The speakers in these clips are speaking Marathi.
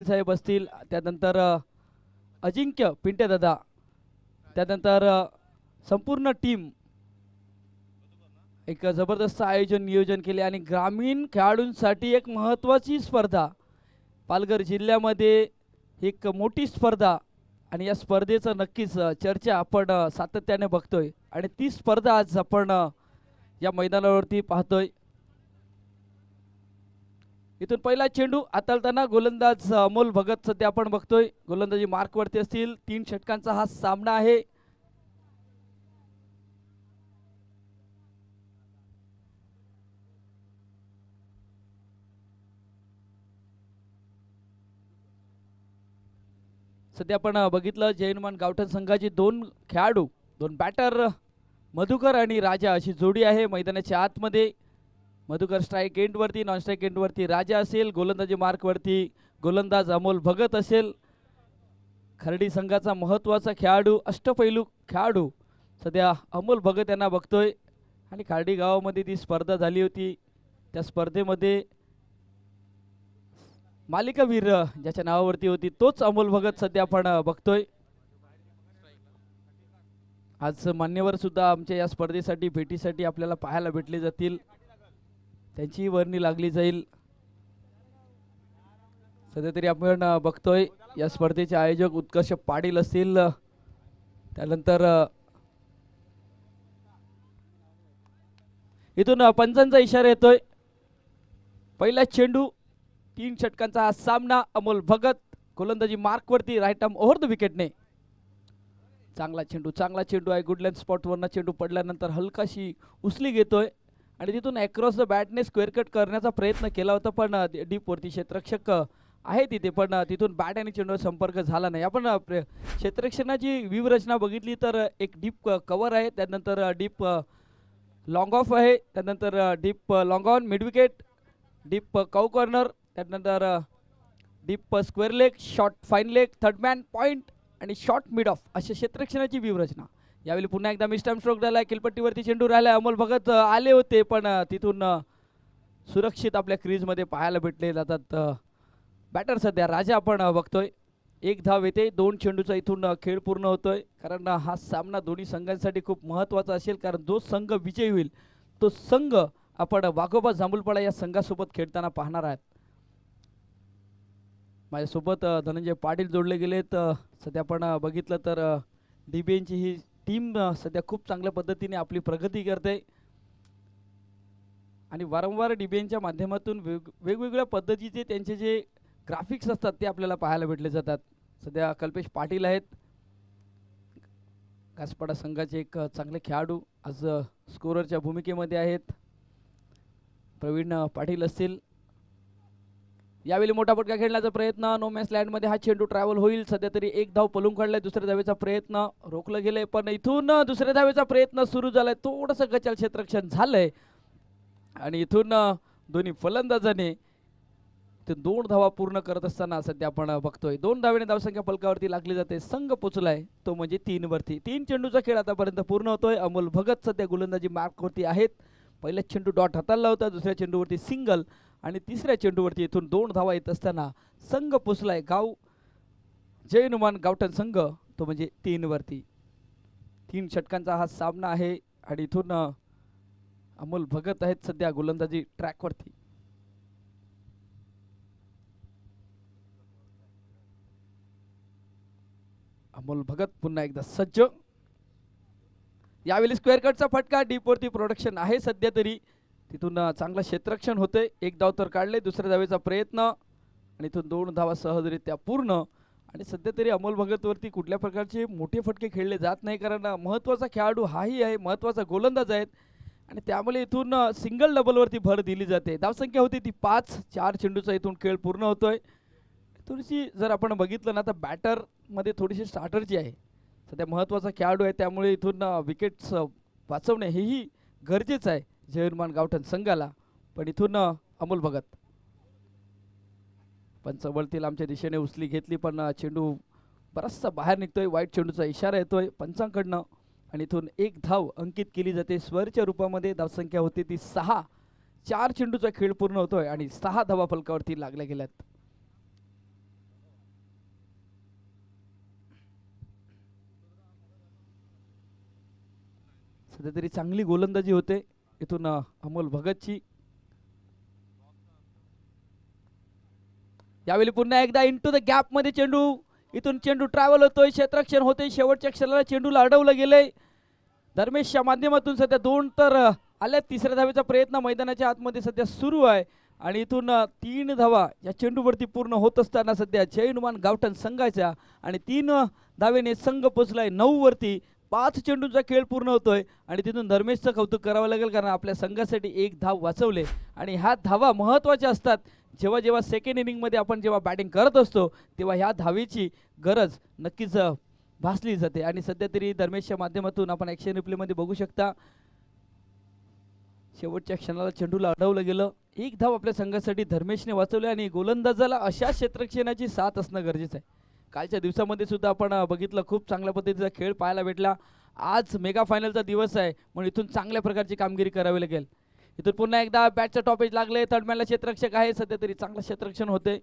साहेब असतील, त्यानंतर अजिंक्य पिंटे दादा, त्यानंतर संपूर्ण टीम एक जबरदस्त आयोजन नियोजन केले आणि ग्रामीण खेळाडूंसाठी एक महत्त्वाची स्पर्धा, पालघर जिल्ह्यामध्ये एक मोठी स्पर्धा आणि या स्पर्धेचं नक्कीच चर्चा आपण सातत्याने बघतोय आणि ती स्पर्धा आज आपण या मैदानावरती पाहतोय। इथून पहिला चेंडू हाताळताना गोलंदाज अमोल भगत सध्या आपण बघतोय, गोलंदाजी मार्कवरती असतील। 3 षटकांचा हा सामना आहे। सध्या आपण बघितलं जैनमान गावठण संघाची 2 खेळाडू, 2 बॅटर मधुकर आणि राजा अशी जोडी आहे मैदानाच्या आतमध्ये। मधुकर स्ट्राइक एंड वरती, नॉन स्ट्राइक एंड वरती राजा असेल, गोलंदाजी मार्क वरती गोलंदाज अमोल भगत असेल। खर्डी संघाचा महत्त्वाचा खेळाडू, अष्टपैलू खेळाडू सध्या अमोल भगत यांना बघतोय आणि खर्डी गावामध्ये ती स्पर्धा झाली होती, त्या स्पर्धेमध्ये मालिकावीर ज्याच्या नावावरती होती तोच अमोल भगत सध्या आपण बघतोय। आज मान्यवर सुद्धा आमच्या या स्पर्धेसाठी भेटीसाठी आपल्याला पाहायला भेटले जातील, त्यांची वर्णी लागली जाईल। सध्या तरी आपण बघतोय या स्पर्धेचे आयोजक उत्कर्ष पाटील असतील, त्यानंतर इथून पंचांचा इशारा येतोय। पहिला चेंडू, 3 षटकांचा हा सामना, अमोल भगत गोलंदाजी मार्क वरती, राईट आर्म ओव्हर द विकेटने। चांगला चेंडू आहे, गुड लेंथ स्पॉट वरना चेंडू पडल्यानंतर हलकाशी उचली घेतोय आणि तिथून अक्रॉस द बॅटने स्क्वेअर कट करण्याचा प्रयत्न केला होता, पण डीप वरती क्षेत्ररक्षक आहे तिथे, पण तिथून बॅट आणि चेंडूवर संपर्क झाला नाही। आपण क्षेत्ररक्षणाची व्यूहरचना बघितली तर एक डीप कव्हर आहे, त्यानंतर डीप लॉंग ऑफ आहे, त्यानंतर deep long on mid wicket, deep कव कॉर्नर, त्यानंतर deep square leg, short fine leg, third man point आणि शॉर्ट मिड ऑफ अशा क्षेत्ररक्षणाची व्यूहरचना। यावेळी पुन्हा एकदा मिस्टर्म स्ट्रोक झाला, किलपट्टीवरती चेंडू राहिला, अमोल भगत आले होते पण तिथून सुरक्षित आपल्या क्रीजमध्ये पाहायला भेटले जातात। बॅटर सध्या राजा आपण बघतोय, 1 धाव येते, 2 चेंडूचा इथून खेळ पूर्ण होतोय, कारण हा सामना दोन्ही संघांसाठी खूप महत्त्वाचा असेल, कारण जो संघ विजयी होईल तो संघ आपण वाघोबा जांभूलपाडा या संघासोबत खेळताना पाहणार आहात। माझ्यासोबत धनंजय पाटील जोडले गेलेत। सध्या आपण बघितलं तर डीबीएनची ही टीम सध्या खूप चांगल्या पद्धतीने आपली प्रगती करते आणि वारंवार डीबीएनच्या माध्यमातून वेगवेगळ्या पद्धतीचे त्यांचे जे ग्राफिक्स असतात ते आपल्याला पाहायला भेटले जातात। सध्या कल्पेश पाटील आहेत, घासपाडा संघाचे एक चांगले खेळाडू, आज स्कोररच्या भूमिकेमध्ये आहेत। प्रवीण पाटील असतील, यावेळी मोठा फटका खेळण्याचा प्रयत्न, नो मॅच लँड मध्ये हा चेंडू ट्रॅव्हल होईल। सध्या तरी 1 धाव पलून काढलाय, दुसऱ्या धावेचा प्रयत्न रोखलं गेलंय, पण इथून दुसऱ्या धावेचा प्रयत्न सुरू झालाय, थोडंसं गचाल क्षेत्ररक्षण झालंय आणि इथून दोन्ही फलंदाजाने ते 2 धावा पूर्ण करत असताना सध्या आपण बघतोय 2 धावेने धावसंख्या फलकावरती लागली जाते, संघ पोचलाय तो म्हणजे 3 वरती। 3 चेंडूचा खेळ आतापर्यंत पूर्ण होतोय। अमोल भगत सध्या गोलंदाजी मार्क वरती आहेत, पहिला चेंडू डॉट हाताळला होता, दुसऱ्या चेंडूवरती सिंगल आणि तिसऱ्या चेंडूवरती इथून 2 धावा येत असताना संघ पोचलाय गाव जैनुमान गावठण संघ तो म्हणजे 3 वरती। 3 षटकांचा हा सामना आहे आणि इथून अमोल भगत आहेत सध्या गोलंदाजी ट्रॅक वरती। अमोल भगत पुन्हा एकदा सज्ज, यावेळी स्क्वेअर कटचा फटका, डीप वरती प्रोडक्शन आहे सध्या तरी, तिथून चांगलं क्षेत्ररक्षण होते, 1 धाव तर काढले, दुसऱ्या धावेचा प्रयत्न आणि इथून 2 धावा सहजरित्या पूर्ण। आणि सध्या तरी अमोल भगत वरती कुठल्या प्रकारचे मोठे फटके खेळले जात नाही, कारण महत्त्वाचा खेळाडू हाही आहे, महत्त्वाचा गोलंदाज आहेत आणि त्यामुळे इथून सिंगल डबल वरती भर दिली जाते। धावसंख्या होती ती 5, 4 चेंडूचा इथून खेळ पूर्ण होतोय। थोडीशी जर आपण बघितलं ना तर बॅटर मध्ये थोडीशी स्टार्टरची आहे, सध्या महत्त्वाचा खेळाडू आहे, त्यामुळे इथून विकेट्स वाचवणे हेही गरजेचं आहे जैनुमान गावठण संघाला। पण इथून अमोल भगत पंच वळतील आमच्या दिशेने उचली घेतली, पण चेंडू बराचसा बाहेर निघतोय, वाईट चेंडूचा इशारा येतोय पंचांकडनं आणि इथून 1 धाव अंकित केली जाते स्वर्च्या रूपामध्ये। धावसंख्या होती ती 6, 4 चेंडूचा खेळ पूर्ण होतोय आणि 6 धावा फलकावरती लागल्या गेल्यात। सध्या तरी चांगली गोलंदाजी होते इथून अमोल भगतची. यावेळी पुन्हा एकदा इंटू द गॅप मध्ये चेंडू, इथून चेंडू ट्रॅव्हल होतोय, क्षेत्ररक्षण होते, शेवटच्या क्षणाला चेंडूला अडवलं गेलंय. धर्मेशच्या माध्यमातून सध्या 2 तर आल्या. तिसऱ्या धावेचा प्रयत्न मैदानाच्या आतमध्ये सध्या सुरू आहे आणि इथून 3 धावा या चेंडूवरती पूर्ण होत असताना सध्या जय हनुमान गावठण संघाच्या आणि 3 धावेने संघ पोचलाय 9 वरती. 5 चेंडूंचा खेळ पूर्ण होतोय आणि तिथून धर्मेशचं कौतुक करावं लागेल, कारण आपल्या संघासाठी 1 धाव वाचवले आणि ह्या धावा महत्त्वाच्या असतात. जेव्हा जेव्हा सेकंड इनिंगमध्ये आपण जेव्हा बॅटिंग करत असतो तेव्हा ह्या धावेची गरज नक्कीच भासली जाते आणि सध्या तरी धर्मेशच्या माध्यमातून आपण ॲक्शन रिप्लेमध्ये बघू शकता, शेवटच्या क्षणाला चेंडूला अडवलं गेलं. 1 धाव आपल्या संघासाठी धर्मेशने वाचवली आणि गोलंदाजाला अशा क्षेत्ररक्षणाची साथ असणं गरजेचं आहे. कालच्या दिवसामध्ये सुद्धा आपण बघितलं, खूप चांगल्या पद्धतीचा खेळ पाहायला भेटला. आज मेगा फायनलचा दिवस आहे म्हणून इथून चांगल्या प्रकारची कामगिरी करावी लागेल. इथून पुन्हा एकदा बॅटचं टॉपेज लागले, थर्डमॅनला क्षेत्ररक्षक आहे, सध्या तरी चांगलं क्षेत्ररक्षण होते.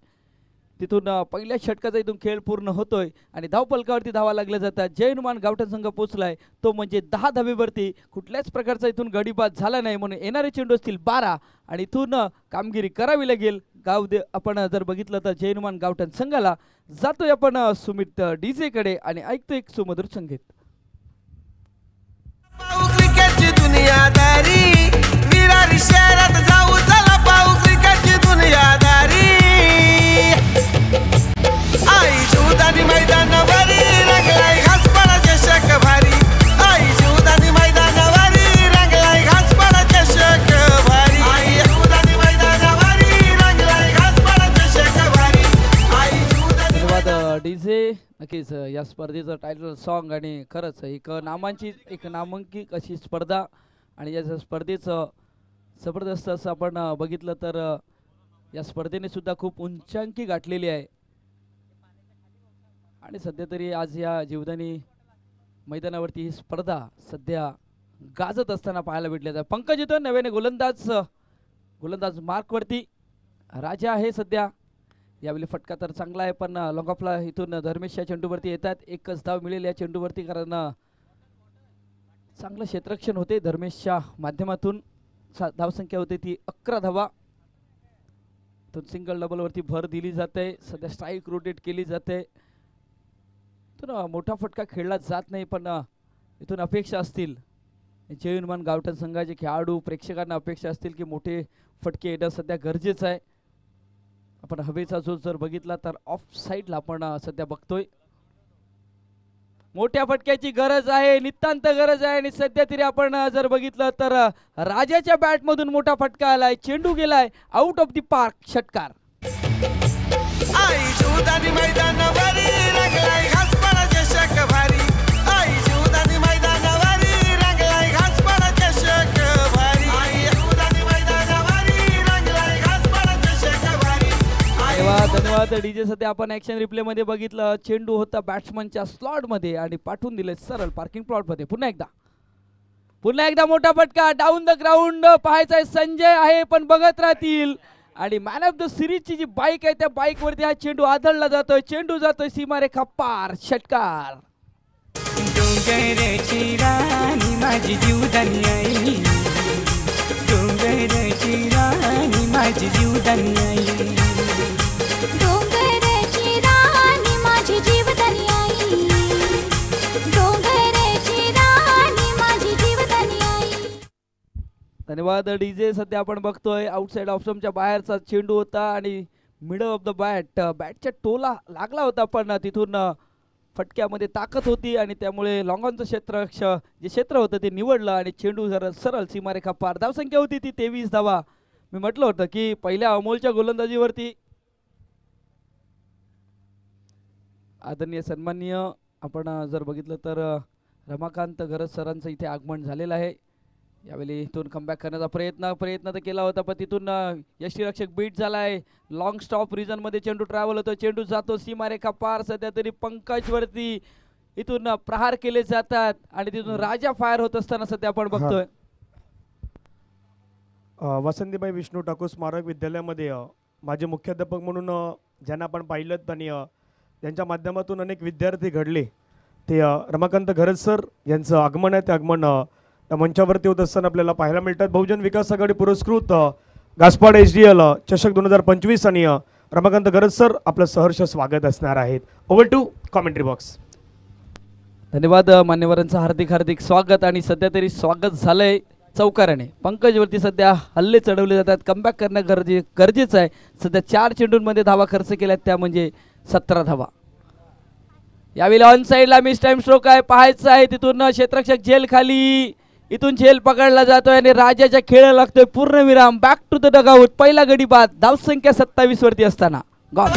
तिथून पहिल्या षटकाचा इथून खेळ पूर्ण होतोय आणि धावपलकावरती धावा लागल्या जातात. जय हनुमान गावठण संघ पोचलाय तो म्हणजे 10 धावेवरती. कुठल्याच प्रकारचा इथून गडीबाद झाला नाही म्हणून येणारे चेंडू असतील 12 आणि इथून कामगिरी करावी लागेल. आपण जर बघितलं तर जय हनुमान गावठण संघाला जातोय आपण सुमित डीजे कडे आणि ऐकतो एक सुमधुर संगीत. शहरात जाऊ चला पाहू क्रिकेटची दुनियादारी. आई जीवदानी मैदानावरी रंगलाय घासपाडा चषक भारी. आई जीवदानी मैदानावरी रंगलाय घासपाडा चषक भारी. आई जीवदानी मैदानावरी रंगलाय घासपाडा चषक भारी. आई जीवदानी. धन्यवाद डीजे. नक्कीच या स्पर्धेचं टायटल सॉन्ग आणि खरंच एक नामांकित अशी स्पर्धा आणि या स्पर्धेचं जबरदस्त असं आपण बघितलं तर या स्पर्धेने सुद्धा खूप उंचांकी गाठलेली आहे आणि सध्या तरी आज या जीवदानी मैदानावरती ही स्पर्धा सध्या गाजत असताना पाहायला भेटले आहे. पंकज येतो नव्याने गोलंदाज मार्कवरती राजा आहे सध्या. यावेळी फटका तर चांगला आहे पण लॉंग ऑफला इथून धर्मेशच्या चेंडूवरती येतात. 1च धाव मिळेल या चेंडूवरती कारण चांगलं क्षेत्ररक्षण होते धर्मेशच्या माध्यमातून. धावसंख्या होते ती 11 धावा. तो सिंगल डबल वरती भर दिली जाते. सध्या स्ट्राईक रोटेट केली जाते. इथून मोठा फटका खेळला जात नाही पण इथून अपेक्षा असतील जय हनुमान गावठण संघाचे खेळाडू प्रेक्षकांना अपेक्षा असतील की मोठे फटके येणं सध्या गरजेचं आहे. आपण हवेचा जो जर बघितला तर ऑफ साईडला आपण सध्या बघतोय. मोठ्या फटक्याची गरज आहे, नितांत गरज आहे आणि सध्या तरी आपण जर बघितलं तर राजाच्या बॅट मधून मोठा फटका आलाय. चेंडू गेलाय आउट ऑफ द पार्क. षटकार. आई जीवदानी मैदानावरी रंगलाय घासपाडा चषक भारी. आई जीवदानी मैदानावरी रंगलाय घासपाडा चषक भारी. आई जीवदानी मैदानावरी रंगलाय घासपाडा चषक भारी. धन्यवाद डीजे. सध्या आपण ऍक्शन रिप्ले मध्ये बघितलं, चेंडू होता बॅट्समनच्या स्लॉट मध्ये आणि पाठवून दिले सरळ पार्किंग प्लॉट मध्ये. पुन्हा एकदा मोठा फटका डाऊन द ग्राउंड. पाहायचा संजय आहे पण बघत राहतील आणि मॅन ऑफ द सिरीजची जी बाईक आहे त्या बाईक वरती हा चेंडू आदळला जातोय. चेंडू जातोय सीमारेखा पार. षटकार. डोंगरची राणी माझी जीवदानी आई. डोंगरची राणी माझी जीवदानी आई. डोंगरची राणी माझी जीवदानी आई. डोंगरची राणी माझी जीवदानी आई. धन्यवाद डीजे. सध्या आपण बघतोय आउटसाइड ऑफ स्टंपच्या बाहेरचा चेंडू होता आणि मिडल ऑफ द बॅटच्या टोला लागला होता पण तिथून फटक्यामध्ये ताकद होती आणि त्यामुळे लॉंगॉनचं क्षेत्र होतं ते निवडलं आणि चेंडू जरा सरळ सीमारेखा पार. धावसंख्या होती ती 23 धावा. मी म्हटलं होतं की पहिल्या अमोलच्या गोलंदाजीवरती आदरणीय सन्माननीय आपण जर बघितलं तर रमाकांत गरज सरांचं इथे आगमन झालेलं आहे. यावेळी इथून कमबॅक करण्याचा प्रयत्न तर केला होता पण तिथून यष्टीरक्षक बीट झालाय. लॉंग स्टॉप रिजन मध्ये चेंडू ट्रॅव्हल होतो. चेंडू जातो सीमारेखा पार. सध्या तरी पंकज वरती इथून प्रहार केले जातात आणि तिथून राजा फायर होत असताना सध्या आपण बघतोय. वसंतीबाई विष्णू ठाकूर स्मारक विद्यालयामध्ये माझे मुख्याध्यापक म्हणून ज्यांना आपण पाहिलं आणि त्यांच्या माध्यमातून अनेक विद्यार्थी घडले ते रमाकांत गरज सर यांचं आगमन आहे. ते आगमन या मंचावरती होत असताना आपल्याला पाहायला मिळतात बहुजन विकास आघाडी पुरस्कृत गासपाड HDL चषक 2025 आणि रमाकांत गरज सर आपलं सहर्ष स्वागत असणार आहेत. Over to commentary box. धन्यवाद मान्यवरांचं हार्दिक स्वागत. आणि सध्या तरी स्वागत झालंय चौकाराने. पंकजवरती सध्या हल्ले चढवले जातात. कमबॅक करणं गरजेचं आहे. सध्या 4 चेंडूंमध्ये धावा खर्च केल्यात त्या म्हणजे 17 धावा. यावेळी ऑन साईडला मिस टाइम स्ट्रोक आहे पाहायचं आहे. तिथून क्षेत्ररक्षक झेल खाली, इथून झेल पकडला जातोय आणि राजाच्या खेळ लागतोय पूर्णविराम. Back to the dugout. पहिला गडी बाद. धावसंख्या 27 वरती असताना गॉल.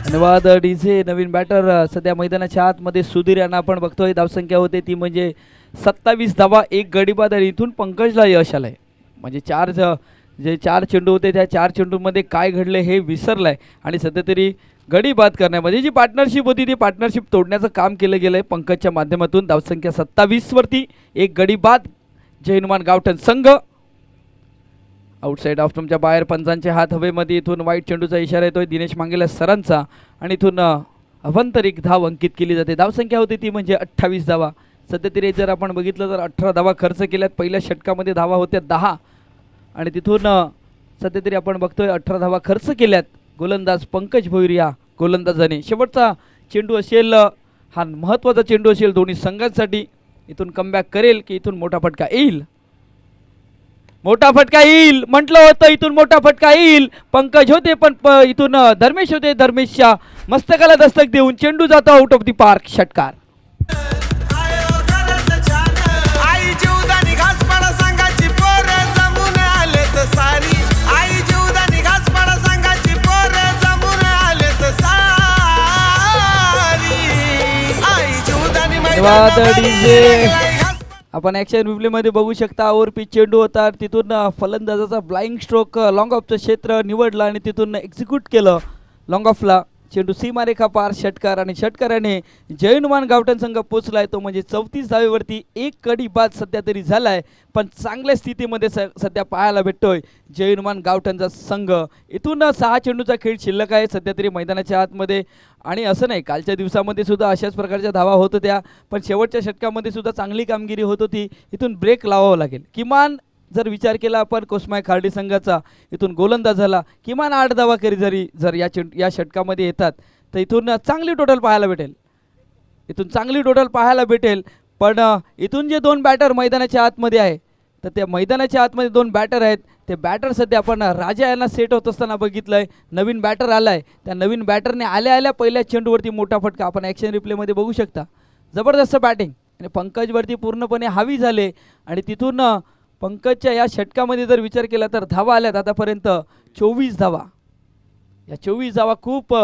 धन्यवाद डीजे. नवीन बॅटर सध्या मैदानाच्या आतमध्ये सुधीर यांना आपण बघतोय. धावसंख्या होते ती म्हणजे 27 धावा, 1 गडी बाद आणि इथून पंकजला यश आलंय. म्हणजे 4 चेंडू होते त्या 4 चेंडूमध्ये काय घडले हे विसरलंय आणि सध्या तरी गडी बाद करण्यामध्ये जी पार्टनरशिप होती ती पार्टनरशिप तोडण्याचं काम केलं गेलंय पंकजच्या माध्यमातून. धावसंख्या 27 वरती, 1 गडी बाद. जय हनुमान गावठण संघ. आउटसाईड ऑफ तुमच्या बाहेर पंचांचे हात हवेमध्ये. इथून वाईट चेंडूचा इशारा येतोय दिनेश मांगेला सरांचा आणि इथून अभ्यंतरिक धाव अंकित केली जाते. धावसंख्या होती ती म्हणजे 28 धावा. सध्या तरी जर आपण बघितलं तर 18 धावा खर्च केल्यात. पहिल्या षटकामध्ये धावा होत्या 10 आणि तिथून सध्या तरी आपण बघतोय 18 धावा खर्च केल्यात. गोलंदाज पंकज भोईर या गोलंदाजाने. शेवटचा चेंडू असेल हा महत्त्वाचा चेंडू असेल दोन्ही संघांसाठी. इथून कमबॅक करेल की इथून मोठा फटका येईल. मोठा फटका येईल म्हटलं होतं. इथून मोठा फटका येईल. पंकज होते पण इथून धर्मेश होते. धर्मेशच्या मस्तकाला दस्तक देऊन चेंडू जातो आउट ऑफ द पार्क. षटकार. धन्यवाद डीजे. आपण ॲक्शन रिप्लेमध्ये बघू शकता. ओव्हर पिच चेंडू होता. तिथून फलंदाजाचा ब्लाइंग स्ट्रोक लॉंग ऑफचं क्षेत्र निवडलं आणि तिथून एक्झिक्यूट केलं लॉंग ऑफला. चेंडू सीमारेखा पार. षटकार आणि षटकाराने जय हनुमान गावठण संघ पोचलाय तो म्हणजे 34 धावेवरती. 1 गडी बाद सध्या तरी झालाय पण चांगल्या स्थितीमध्ये सध्या पाहायला भेटतोय जय हनुमान गावठणचा संघ. इथून 6 चेंडूचा खेळ शिल्लक आहे सध्या तरी मैदानाच्या आतमध्ये. आणि असं नाही कालच्या दिवसामध्ये सुद्धा अशाच प्रकारच्या धावा होत होत्या पण शेवटच्या षटकामध्ये सुद्धा चांगली कामगिरी होत होती. इथून ब्रेक लावावं लागेल. किमान जर विचार केला आपण कोस्माय खार्डी संघाचा इथून गोलंदाजाला किमान 8 धावा करी जर या षटकामध्ये येतात तर इथून चांगली टोटल पाहायला भेटेल. पण इथून जे 2 बॅटर मैदानाच्या आतमध्ये आहे तर त्या मैदानाच्या आतमध्ये 2 बॅटर आहेत. ते बॅटर सध्या आपण राजा यांना सेट होत असताना बघितलंय. नवीन बॅटर आलाय. त्या नवीन बॅटरने आल्या पहिल्या चेंडूवरती मोठा फटका आपण ॲक्शन रिप्लेमध्ये बघू शकता. जबरदस्त बॅटिंग आणि पंकजवरती पूर्णपणे हावी झाले. आणि तिथून पंकजच्या या षटकामध्ये जर विचार केला तर धावा आल्यात आतापर्यंत 24 धावा. या 24 धावा खूप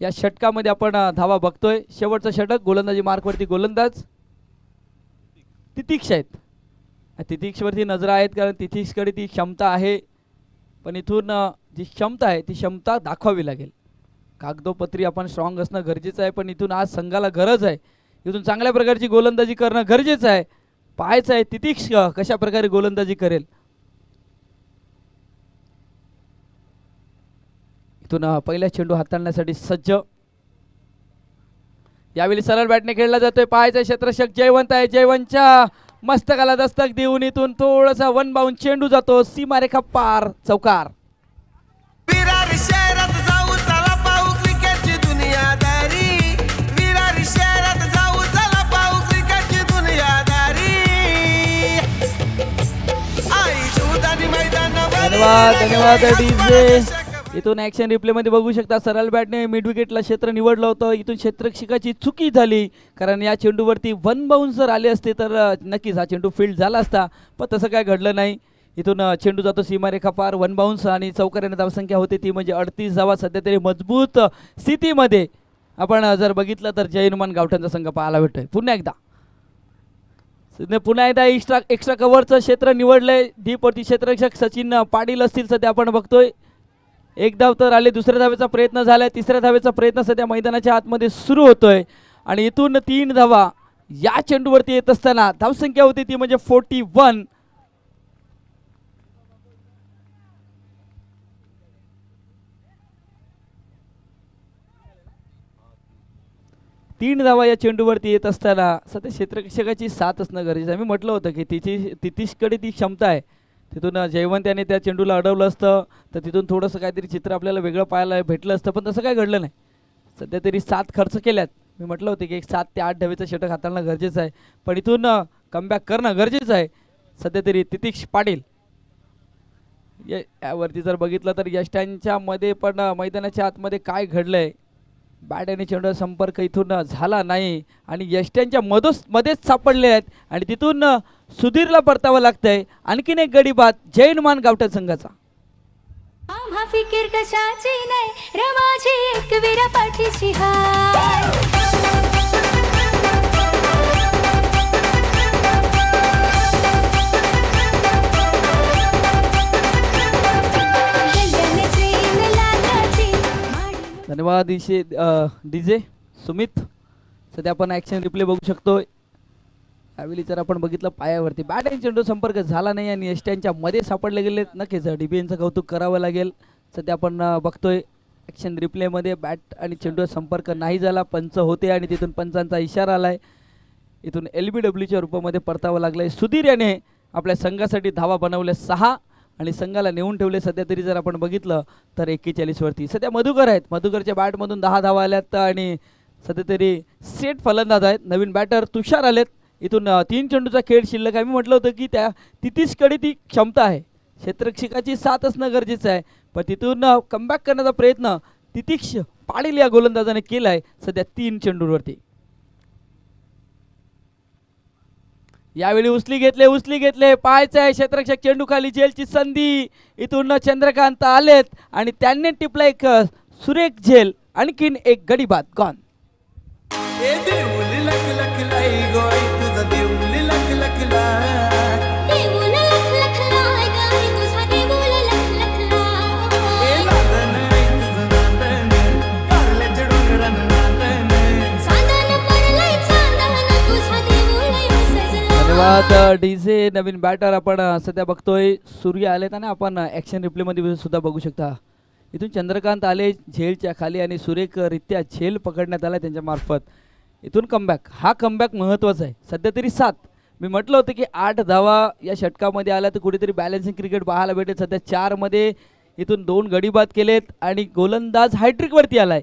या षटकामध्ये आपण धावा बघतोय. शेवटचं षटक गोलंदाजी मार्कवरती गोलंदाज तितिक्ष आहेत. तितिक्षवरती नजर आहेत कारण तितिक्षकडे ती क्षमता आहे पण इथून जी क्षमता आहे ती क्षमता दाखवावी लागेल. कागदोपत्री आपण स्ट्रॉंग असणं गरजेचं आहे पण इथून आज संघाला गरज आहे. इथून चांगल्या प्रकारची गोलंदाजी करणं गरजेचं आहे. पाहायचं आहे तितिक्ष कशा प्रकारे गोलंदाजी करेल. इथून पहिला चेंडू हाताळण्यासाठी सज्ज. यावेळी सरळ बॅटने खेळला जातोय. पाहायचं क्षेत्ररक्षक जयवंत आहे. जयवंतच्या मस्तकाला दस्तक देऊन इथून थोडासा वन बाउंड चेंडू जातो सीमारेखा पार. चौकार. धन्यवाद डीजे. इथून ॲक्शन रिप्लेमध्ये बघू शकता सरळ बॅटने मिड विकेटला क्षेत्र निवडलं होतं. इथून क्षेत्ररक्षकाची चुकी झाली कारण या चेंडूवरती 1 बाउन्स जर आले असते तर नक्कीच हा चेंडू फील्ड झाला असता पण तसं काय घडलं नाही. इथून चेंडू जातो सीमारेखा पार, वन बाउन्स आणि चौकार्याने धावसंख्या होते ती म्हणजे 38 धावा. सध्या तरी मजबूत स्थितीमध्ये आपण जर बघितलं तर जय हनुमान गावठाणचा संघ पाहायला भेटतोय. पुन्हा एकदा एक्स्ट्रा कव्हरचं क्षेत्र निवडलंय. डीपवरती क्षेत्ररक्षक सचिन पाटील असतील सध्या आपण बघतोय. एक धाव तर आले, दुसऱ्या धावेचा प्रयत्न झालाय, तिसऱ्या धावेचा प्रयत्न सध्या मैदानाच्या आतमध्ये सुरू होतोय आणि इथून 3 धावा या चेंडूवरती येत असताना धावसंख्या होती ती म्हणजे 41. तीन धावा या चेंडूवरती येत असताना सध्या क्षेत्ररक्षकाची साथ असणं गरजेचं आहे. मी म्हटलं होतं की तितीशकडे ती क्षमता आहे. तिथून जयवंत याने त्या चेंडूला अडवलं असतं तर तिथून थोडंसं काहीतरी चित्र आपल्याला वेगळं पाहायला भेटलं असतं, पण तसं काय घडलं नाही. सध्या तरी 7 खर्च केल्यात. मी म्हटलं होतं की एक 7 ते 8 धावेचं षटक हाताळणं गरजेचं आहे, पण इथून कमबॅक करणं गरजेचं आहे. सध्या तरी तितीश पाटील यावरती जर बघितलं तर यष्टांच्या मध्ये पण मैदानाच्या आतमध्ये काय घडलंय, बॅट आणि चेंडूचा संपर्क इथून झाला नाही आणि यष्ट्यांच्या मध्येच सापडले आहेत आणि तिथून सुधीरला परतावं लागतंय. आणखीन एक गडी बाद जय हनुमान गावठण संघाचा. आम्हा फिकीर कशाची नाही रमाची एक वीरा पाठीशी हाय. धन्यवाद डीजे सुमित. सध्या आपण ॲक्शन रिप्ले बघू शकतो. यावेळी जर आपण बघितलं पायावरती बॅट आणि चेंडू संपर्क झाला नाही आणि यष्ट्यांच्या मध्ये सापडले गेले. नक्कीच डीबीएनचं कौतुक करावं लागेल. सध्या आपण बघतोय ॲक्शन रिप्लेमध्ये बॅट आणि चेंडू संपर्क नाही झाला, पंच होते आणि तिथून पंचांचा इशारा आलाय. इथून LBWच्या रूपामध्ये परतावं लागलंय. सुधीर याने आपल्या संघासाठी धावा बनवल्या 6 आणि संघाला नेऊन ठेवले. सध्या तरी जर आपण बघितलं तर 41 वरती सध्या मधुकर आहेत. मधुकरच्या बॅटमधून 10 धावा आल्यात आणि सध्या तरी सेट फलंदाज आहेत. नवीन बॅटर तुषार आलेत. इथून 3 चेंडूचा खेळ शिल्लक आहे. मी म्हटलं होतं की त्या तितीशकडे ती क्षमता आहे, क्षेत्ररक्षकाची साथ असणं गरजेचं आहे, पण तिथून कमबॅक करण्याचा प्रयत्न तितीश पाटील या गोलंदाजाने केलाय. सध्या 3 चेंडूवरती यावेळी उचली घेतले पाहायचं आहे क्षेत्ररक्षक चेंडू खाली झेलची संधी. इथून चंद्रकांत आलेत आणि त्यांनी टिपला एक सुरेख झेल. आणखीन एक गडी बाद गॉन. धन्यवाद डीजे. नवीन बॅटर आपण सध्या बघतोय सूर्य आलेत आणि आपण ॲक्शन रिप्लेमध्ये सुद्धा बघू शकता. इथून चंद्रकांत आले झेलच्या खाली आणि सुरेखरित्या झेल पकडण्यात आला त्यांच्या मार्फत. इथून कमबॅक, हा कमबॅक महत्त्वाचा आहे. सध्या तरी 7. मी म्हटलं होतं की 8 धावा या षटकामध्ये आल्या तर कुठेतरी बॅलन्सिंग क्रिकेट पाहायला भेटेल. सध्या 4 मध्ये इथून 2 गडी बाद केलेत आणि गोलंदाज हॅट्रिकवरती आलाय.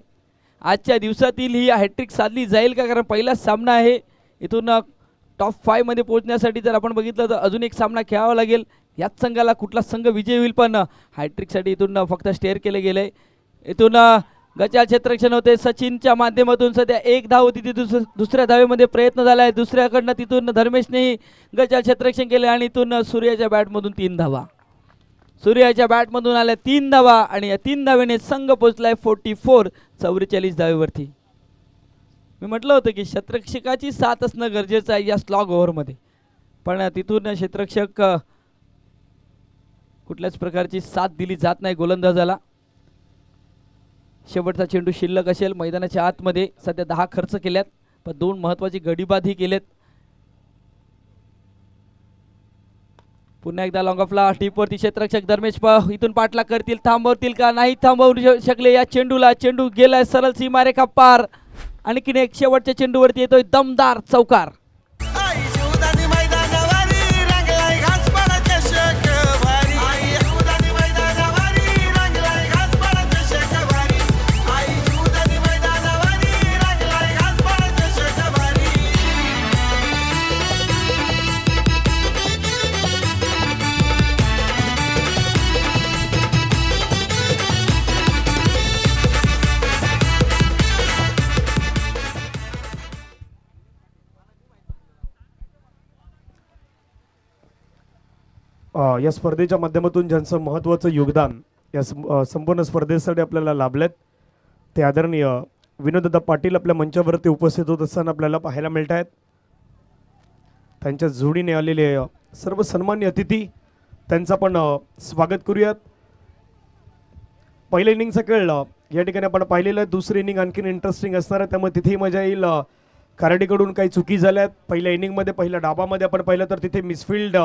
आजच्या दिवसातील ही हॅट्रिक साधली जाईल का, कारण पहिलाच सामना आहे. इथून टॉप 5 मध्ये पोहोचण्यासाठी जर आपण बघितलं तर अजून एक सामना खेळावा लागेल. याच संघाला कुठला संघ विजय होईल, पण हॅट्रिकसाठी इथून फक्त स्टेअर केले गेले. इथून गचाळ क्षेत्ररक्षण होते सचिनच्या माध्यमातून. सध्या 1 धाव होती ती दुसऱ्या धावेमध्ये प्रयत्न झाला आहे. दुसऱ्याकडनं तिथून धर्मेशनेही गचाळ क्षेत्ररक्षण केले आणि इथून सूर्याच्या बॅटमधून 3 धावा. सूर्याच्या बॅटमधून आल्या 3 धावा आणि या 3 धावेने संघ पोहोचलाय 44 धावेवरती. मी म्हटलं होतं की क्षेत्ररक्षकाची साथ असणं गरजेचं आहे या स्लॉग ओव्हरमध्ये, पण तिथून क्षेत्ररक्षक कुठल्याच प्रकारची साथ दिली जात नाही गोलंदाजाला. शेवटचा चेंडू शिल्लक असेल मैदानाच्या आतमध्ये. सध्या 10 खर्च केल्यात, पण 2 महत्त्वाची गडीबादही केलेत. पुन्हा एकदा लॉंग ऑफला टीपवरती क्षेत्ररक्षक धर्मेश इथून पाठला करतील, थांबवतील का, नाही थांबवू शकले या चेंडूला. चेंडू गेलाय सरळ सीमारेखा पार. आणखीन एक शेवटच्या चेंडूवरती येतोय दमदार चौकार. या स्पर्धेच्या माध्यमातून ज्यांचं महत्त्वाचं योगदान या संपूर्ण स्पर्धेसाठी आपल्याला लाभलेत ते आदरणीय विनोददा पाटील आपल्या मंचावरती उपस्थित होत असताना आपल्याला पाहायला मिळत आहेत. त्यांच्या जोडीने आलेले सर्व सन्मान्य अतिथी त्यांचं आपण स्वागत करूयात. पहिल्या इनिंगचा खेळ या ठिकाणी आपण पाहिलेलं आहे. दुसरी इनिंग आणखीन इंटरेस्टिंग असणार आहे, त्यामुळे तिथेही मजा येईल. कराडीकडून काही चुकी झाल्यात पहिल्या इनिंगमध्ये. पहिल्या डाबामध्ये आपण पाहिलं तर तिथे मिसफिल्ड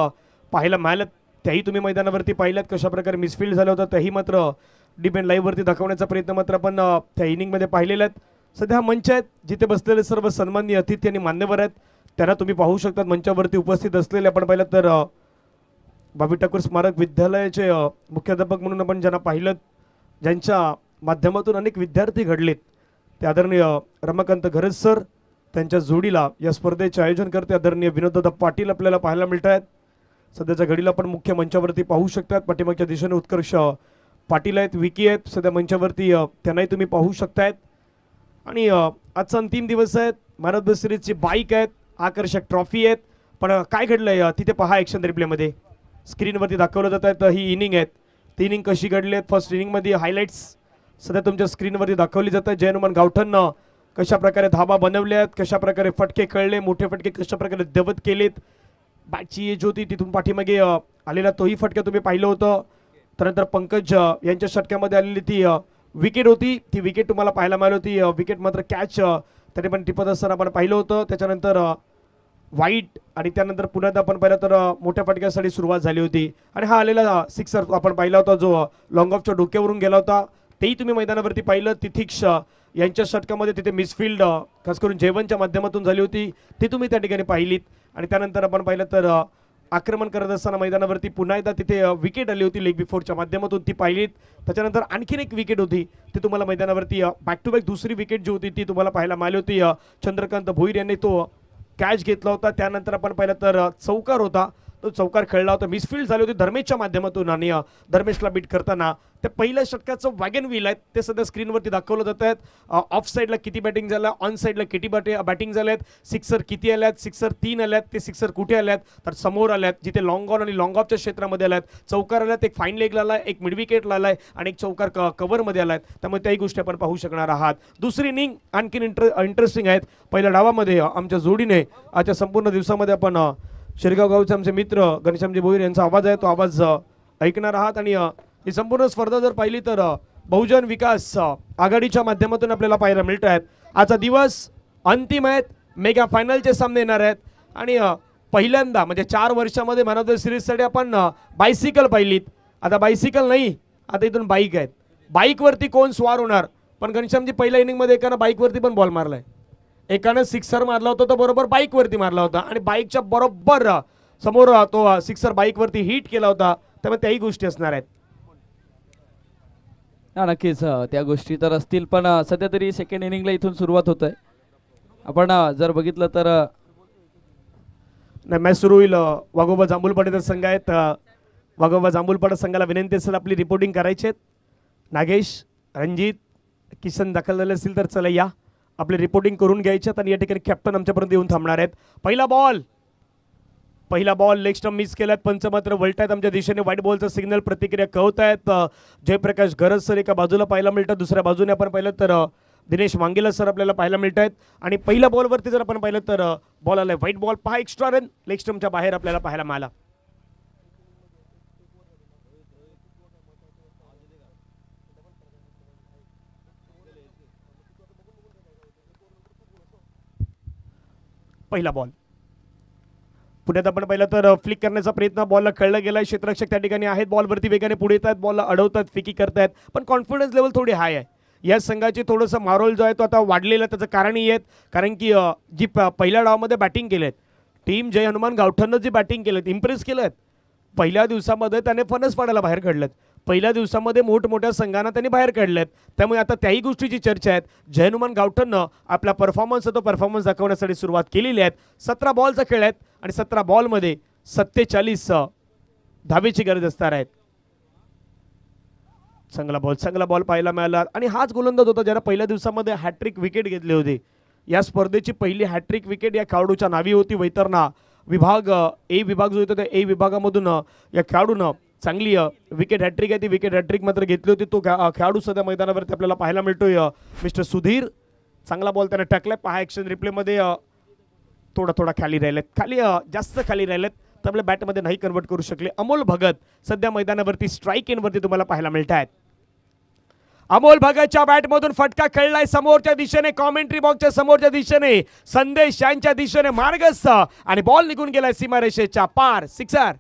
पाहायला मिळालं, त्याही तुम्ही मैदानावरती पाहिल्यात कशा प्रकारे मिसफिल्ड झालं होतं. त्याही मात्र डिपेंड लाईव्हवरती दाखवण्याचा प्रयत्न मात्र आपण त्या इनिंगमध्ये पाहिलेला आहेत. सध्या हा मंच आहेत जिथे बसलेले सर्व सन्माननीय अतिथी आणि मान्यवर आहेत, त्यांना तुम्ही पाहू शकतात. मंचावरती उपस्थित असलेले आपण पाहिलं तर बाबी ठाकूर स्मारक विद्यालयाचे मुख्याध्यापक म्हणून आपण ज्यांना पाहिलं, ज्यांच्या माध्यमातून अनेक विद्यार्थी घडलेत, ते आदरणीय रमाकांत घरज सर. त्यांच्या जोडीला या स्पर्धेचे आयोजन करते आदरणीय विनोददा पाटील आपल्याला पाहायला मिळत आहेत. सध्याच्या घडीला आपण मुख्य मंचावरती पाहू शकतात. पाठीमागच्या दिशेने उत्कर्ष पाटील आहेत, विकी आहेत सध्या मंचावरती, त्यांनाही तुम्ही पाहू शकतायत. आणि आजचा अंतिम दिवस आहेत. मॅन ऑफ द सिरीजची बाईक आहेत, आकर्षक ट्रॉफी आहेत. पण काय घडलंय तिथे पहा एक्शन रिप्लेमध्ये स्क्रीनवरती दाखवलं जात आहे. तर ही इनिंग आहेत, ती इनिंग कशी घडली आहेत. फर्स्ट इनिंगमध्ये हायलाईट्स सध्या तुमच्या स्क्रीनवरती दाखवली जात आहेत. जय हनुमान गावठण कशा प्रकारे धाबा बनवल्या आहेत, कशा प्रकारे फटके कळले, मोठे फटके कशा प्रकारे दबत केलेत. बॅटची एज होती तिथून पाठीमागे आलेला तोही फटका तुम्ही पाहिलं होतं. त्यानंतर पंकज यांच्या षटक्यामध्ये आलेली ती विकेट होती, ती विकेट तुम्हाला पाहायला मिळाली होती. विकेट मात्र कॅच त्याने पण टिपत असताना आपण पाहिलं होतं. त्याच्यानंतर वाईट आणि त्यानंतर पुन्हा आपण पाहिलं तर मोठ्या फटक्यासाठी सुरुवात झाली होती. आणि हा आलेला सिक्सर आपण पाहिला होता जो लॉंग ऑफच्या डोक्यावरून गेला होता, तेही तुम्ही मैदानावरती पाहिलं. तिथिक्ष यांच्या षटकामध्ये तिथे मिसफिल्ड खास करून जेवणच्या माध्यमातून झाली होती, ती तुम्ही त्या ठिकाणी पाहिलीत. आणि त्यानंतर आपण पाहिलं तर आक्रमण करत असताना मैदानावरती पुन्हा एकदा तिथे विकेट आली होती लेग बिफोरच्या माध्यमातून, ती पाहिलीत. त्याच्यानंतर आणखीन एक विकेट होती, ती तुम्हाला मैदानावरती बॅक टू बॅक दुसरी विकेट जी होती ती तुम्हाला पाहायला मिळाली होती. चंद्रकांत भोईर यांनी तो कॅच घेतला होता. त्यानंतर आपण पाहिलं तर चौकार होता, तो चौकार खेळला होता. मिसफिल्ड झाली होती धर्मेशच्या माध्यमातून आणि धर्मेशला बीट करताना ते पहिल्या षटकाचं वॅगन व्हील आहेत ते सध्या स्क्रीनवरती दाखवलं जात आहेत. ऑफ साईडला किती बॅटिंग झालं, ऑन साईडला किती बॅटिंग झाल्यात, सिक्सर किती आल्यात, सिक्सर 3 आल्यात, ते सिक्सर कुठे आल्यात तर समोर आल्यात जिथे लॉंग ऑन आणि लॉंग ऑफच्या क्षेत्रामध्ये आल्यात. चौकार आल्यात, एक फाईन लेगला आलाय, एक मिड विकेटला आलाय आणि एक चौकार कव्हरमध्ये आलाय. त्यामुळे त्याही गोष्टी आपण पाहू शकणार आहात. दुसरी इनिंग आणखीन इंटरेस्टिंग आहेत. पहिल्या डावामध्ये आमच्या जोडीने आजच्या संपूर्ण दिवसामध्ये आपण शिरगाव गावचे आमचे मित्र घनश्यामजी भोईर यांचा आवाज आहे, तो आवाज ऐकणार आहात. आणि ही संपूर्ण स्पर्धा जर पाहिली तर बहुजन विकास आघाडीच्या माध्यमातून आपल्याला पाहायला मिळत आहेत. आजचा दिवस अंतिम आहेत, मेगा फायनलचे सामने येणार आहेत. आणि पहिल्यांदा म्हणजे 4 वर्षामध्ये मॅन ऑफ द सिरीजसाठी आपण बायसिकल पाहिलीत. आता बायसिकल नाही, आता इथून बाईक आहेत. बाईकवरती कोण स्वार होणार, पण घनश्यामजी पहिल्या इनिंगमध्ये एकानं बाईकवरती पण बॉल मारलाय, एकानं सिक्सर मारला होता तो बरोबर बाईकवरती मारला होता आणि बाईकच्या बरोबर समोर तो सिक्सर बाईकवरती हिट केला होता. त्यामुळे त्याही गोष्टी असणार आहेत. नक्कीच त्या गोष्टी तर असतील, पण सध्या तरी सेकंड इनिंगला इथून सुरुवात होत आहे. आपण जर बघितलं तर नाही मॅच सुरू होईल. वाघोबा जांभूलपाड्याचा संघ आहेत. वाघोबा जांभूलपाडा संघाला विनंती असेल आपली रिपोर्टिंग करायची आहेत. नागेश, रणजित, किशन दाखल झाले असतील तर चला या, आपली रिपोर्टिंग करून घ्यायच्यात. आणि या ठिकाणी कॅप्टन आमच्यापर्यंत येऊन थांबणार आहेत. पहिला बॉल लेग स्टंप मिस केलात, पंच मात्र वळतायत आमच्या दिशेने. व्हाईट बॉलचा सिग्नल प्रतिक्रिया कळवत आहेत. जयप्रकाश गरज सर एका बाजूला पाहायला मिळतात, दुसऱ्या बाजूने आपण पाहिलं तर दिनेश मांगेला सर आपल्याला पाहायला मिळत आहेत. आणि पहिल्या बॉलवरती जर आपण पाहिलं तर बॉल आलाय व्हाईट बॉल, पहा एक्स्ट्रा रन लेग स्टंपच्या बाहेर आपल्याला पाहायला मिळाला. पहिला बॉल पुण्यात आपण पाहिलं तर फ्लिक करण्याचा प्रयत्न, बॉलला कळलं गेलाय. क्षेत्ररक्षक त्या ठिकाणी आहेत, बॉलवरती वेगाने पुढे येतात, बॉलला अडवतात, फिकी करतायत. पण कॉन्फिडन्स लेवल थोडी हाय आहे या संघाची. थोडंसं मारोल जो आहे तो आता वाढलेला, त्याचं कारणही आहेत. कारण की जी पहिल्या डावामध्ये बॅटिंग केलेत टीम जय हनुमान गावठणनं जी बॅटिंग केलेत, इम्प्रेस केलं आहेत. पहिल्या दिवसामध्ये त्याने फणस पाडायला बाहेर काढलेत, पहिल्या दिवसामध्ये मोठमोठ्या संघांना त्यांनी बाहेर काढलेत. त्यामुळे आता त्याही गोष्टीची चर्चा आहे. जय हनुमान गावठणनं आपला परफॉर्मन्स तो परफॉर्मन्स दाखवण्यासाठी सुरुवात केलेली आहे. 17 बॉलचा खेळ आहेत आणि 17 बॉलमध्ये 47 धावेची गरज असणार आहेत. चांगला बॉल पाहायला मिळाला आणि हाच गोलंदाज होता ज्याला पहिल्या दिवसामध्ये हॅट्रिक विकेट घेतली होती. या स्पर्धेची पहिली हॅट्रिक विकेट या खेळाडूच्या नावी होती. वैतरणा विभाग ए विभाग जो येतो त्या ए विभागामधून या खेळाडून चांगली विकेट हॅट्रिक आहे ती विकेट हॅट्रिक मात्र घेतली होती. तो खेळाडू सध्या मैदानावरती आपल्याला पाहायला मिळतोय मिस्टर सुधीर. चांगला बॉल त्याने टाकलाय. पहा ॲक्शन रिप्लेमध्ये थोडा खाली राहिलेत खाली जास्त खाली राहिलेत तर आपल्या बॅटमध्ये नाही कन्वर्ट करू शकले. अमोल भगत सध्या मैदानावरती स्ट्राईक इनवरती तुम्हाला पाहायला मिळत आहेत. अमोल भगतच्या बॅटमधून फटका खेळलाय समोरच्या दिशेने कॉमेंट्री बॉक्सच्या समोरच्या दिशेने संदेश यांच्या दिशेने मार्गस्थ आणि बॉल निघून गेलाय सीमारेषेच्या पार. सिक्सर.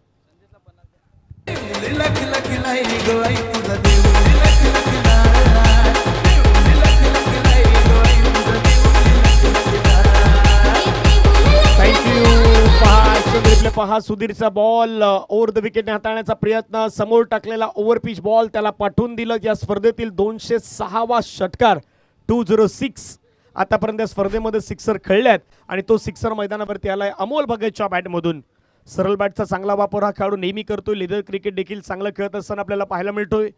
पहा सुधीरचा बॉल ओव्हर द विकेटने हाताळण्याचा प्रयत्न. समोर टाकलेला ओव्हरपिच बॉल त्याला पाठवून दिलं. या स्पर्धेतील 206वा षटकार 206 आतापर्यंत या स्पर्धेमध्ये सिक्सर खेळल्यात आणि तो सिक्सर मैदानावरती आलाय अमोल भगतच्या बॅटमधून. सरळ बॅटचा चांगला वापर हा खेळाडू नेहमी करतोय. लेदर क्रिकेट देखील चांगलं खेळत असताना आपल्याला पाहायला मिळतोय.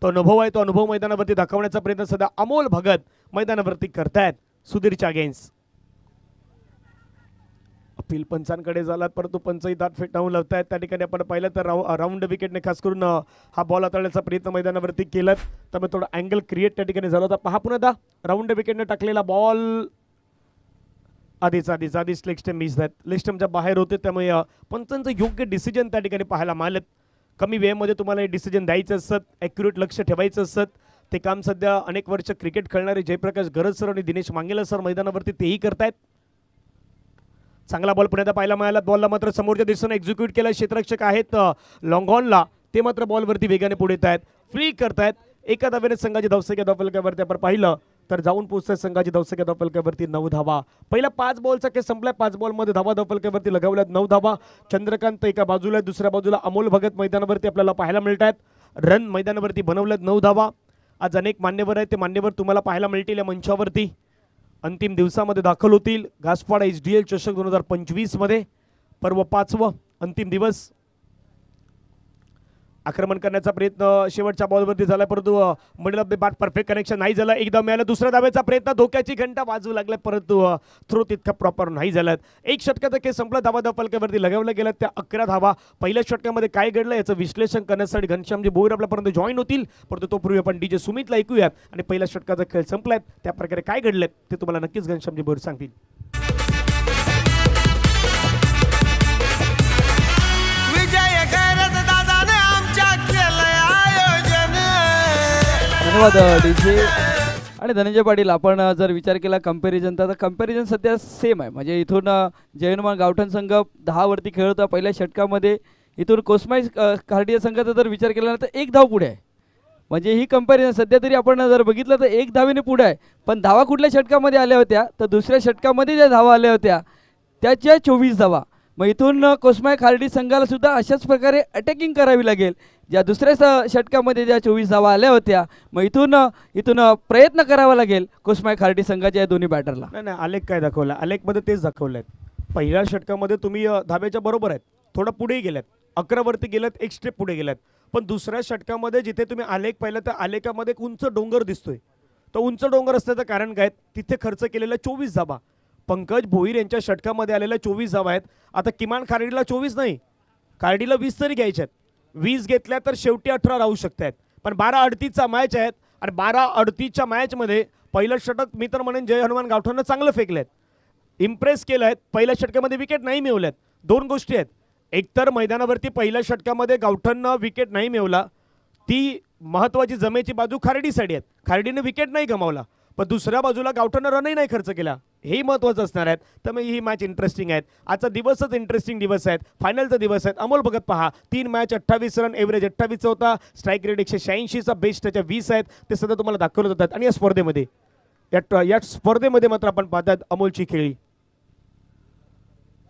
तो अनुभव आहे तो अनुभव मैदानावरती दाखवण्याचा प्रयत्न सध्या अमोल भगत मैदानावरती करतायत सुधीरच्या अगेन्स्ट. अपील पंचांकडे झालात परंतु पंचही दात फेटाळून लावतायत. त्या ठिकाणी आपण पाहिलं तर राऊंड विकेटने खास करून हा बॉल हाताळण्याचा प्रयत्न मैदानावरती केलात त्यामुळे थोडा अँगल क्रिएट त्या ठिकाणी झाला होता. पहा पुन्हा राऊंड विकेटने टाकलेला बॉल आधीच लेग स्टंप मिस झात. लेग स्टंपच्या बाहेर होते त्यामुळे पंचांचं योग्य डिसिजन त्या ठिकाणी पाहायला मिळालेत. कमी वेळेमध्ये तुम्हाला हे डिसिजन द्यायचं असत ॲक्युरेट लक्ष ठेवायचं असत. ते काम सध्या अनेक वर्ष क्रिकेट खेळणारे जयप्रकाश गरज सर आणि दिनेश मांगेला सर मैदानावरती तेही करतायत. चांगला बॉल पुण्यात पाहायला मिळाला. बॉलला मात्र समोरच्या दिशेने एक्झिक्यूट केला. क्षेत्ररक्षक आहेत लॉंगॉनला ते मात्र बॉलवरती वेगाने पुढे येत आहेत फ्री करतायत. एका धावेने संघाची धावसंख्या धावफलकावरती आपण पाहिलं तर जाऊन पोहोचताय संघाची धावसंख्या धावफलकावरती 9 धावा. पहिला 5 बॉलचा खेळ संपलाय. 5 बॉलमध्ये धावा धावफलकावरती लगावल्यात 9 धावा. चंद्रकांत एका बाजूला दुसऱ्या बाजूला अमोल भगत मैदानावरती आपल्याला पाहायला मिळत आहेत. रन मैदानावरती बनवल्यात 9 धावा. आज अनेक मान्यवर आहेत ते मान्यवर तुम्हाला पाहायला मिळतील या मंचावरती. अंतिम दिवसामध्ये दाखल होतील. घासपाडा HDL चषक 2025 मध्ये पर्व 5वं अंतिम दिवस. आक्रमण करण्याचा प्रयत्न शेवटच्या बॉलवरती झाला परंतु middle of the bat perfect connection नाही झालं. एकदा मिळालं. दुसऱ्या धावेचा प्रयत्न धोक्याची घंटा वाजू लागला परंतु थ्रो तितका प्रॉपर नाही झाला. एक षटकाचा खेळ संपला. धावा धावफलकावरती लगावल्या गेल्या त्या 11 धावा. पहिल्या षटकामध्ये काय घडलं याचं विश्लेषण करण्यासाठी घनश्यामजी भोईर आपल्यापर्यंत जॉईन होतील परंतु तो पूर्वी आपण DJ सुमितला ऐकूयात आणि पहिल्या षटकाचा खेळ संपलाय त्या प्रकारे काय घडलं ते तुम्हाला नक्कीच घनश्यामजी भोईर सांगतील. धन्यवाद DJ आणि धनंजय पाटील. आपण जर विचार केला कंपॅरिझन तर कंपॅरिझन सध्या सेम आहे. म्हणजे इथून जय हनुमान गावठण संघ 10 वरती खेळत होता पहिल्या षटकामध्ये. इथून कोसमाई खार्डिया संघाचा जर विचार केला तर 1 धाव पुढे आहे. म्हणजे ही कंपॅरिझन सध्या तरी आपण जर बघितलं तर 1 धावेने पुढे आहे. पण धावा कुठल्या षटकामध्ये आल्या होत्या तर दुसऱ्या षटकामध्ये ज्या धावा आल्या होत्या त्याच्या 24 धावा. मग इथून कोसमाई खार्डी संघाला सुद्धा अशाच प्रकारे अटॅकिंग करावी लागेल. ज्या दुसऱ्या षटकामध्ये ज्या 24 धावा आल्या होत्या मग इथून प्रयत्न करावा लागेल कोसमाई खार्डी संघाच्या या दोन्ही बॅटरला. नाही आलेख काय दाखवला आलेखमध्ये तेच दाखवलंय. पहिल्या षटकामध्ये तुम्ही धाब्याच्या बरोबर आहेत थोडं पुढे गेल्यात 11 वरती गेल्यात 1 स्टेप पुढे गेल्यात. पण दुसऱ्या षटकामध्ये जिथे तुम्ही आलेख पाहिलं तर आलेखामध्ये एक उंच डोंगर दिसतोय. तो उंच डोंगर असल्याचं कारण काय तिथे खर्च केलेल्या 24 धावा. पंकज भोईर यांच्या षटकामध्ये आलेल्या 24 धावा आहेत. आता किमान खार्डीला 24 नाही खार्डीला 20 तरी घ्यायच्या आहेत. 20 घेतल्या तर शेवटी 18 राहू शकतात. पण 12-38चा मॅच आहेत आणि 12-38च्या मॅचमध्ये पहिलं षटक मी तर म्हणेन जय हनुमान गावठांना चांगलं फेकलेत इम्प्रेस केलं आहेत. पहिल्या षटकामध्ये विकेट नाही मिळवल्यात. 2 गोष्टी आहेत. एकतर मैदानावरती पहिल्या षटकामध्ये गावठांना विकेट नाही मिळवला ती महत्त्वाची जमेची बाजू खार्डीसाठी आहेत. खार्डीने विकेट नाही गमावला पण दुसऱ्या बाजूला गावठांना रनही नाही खर्च केला. हेही महत्त्वाचं असणार आहेत. त्यामुळे ही मॅच इंटरेस्टिंग आहेत. आजचा दिवसच इंटरेस्टिंग दिवस आहेत. फायनलचा दिवस आहेत. अमोल भगत पहा 3 मॅच 28 रन एव्हरेज 28चा होता. स्ट्राईक रेट 186चा बेस्ट त्याच्या 20 आहेत. ते सध्या तुम्हाला दाखवलं जातात. आणि या स्पर्धेमध्ये मात्र आपण पाहतात अमोलची खेळी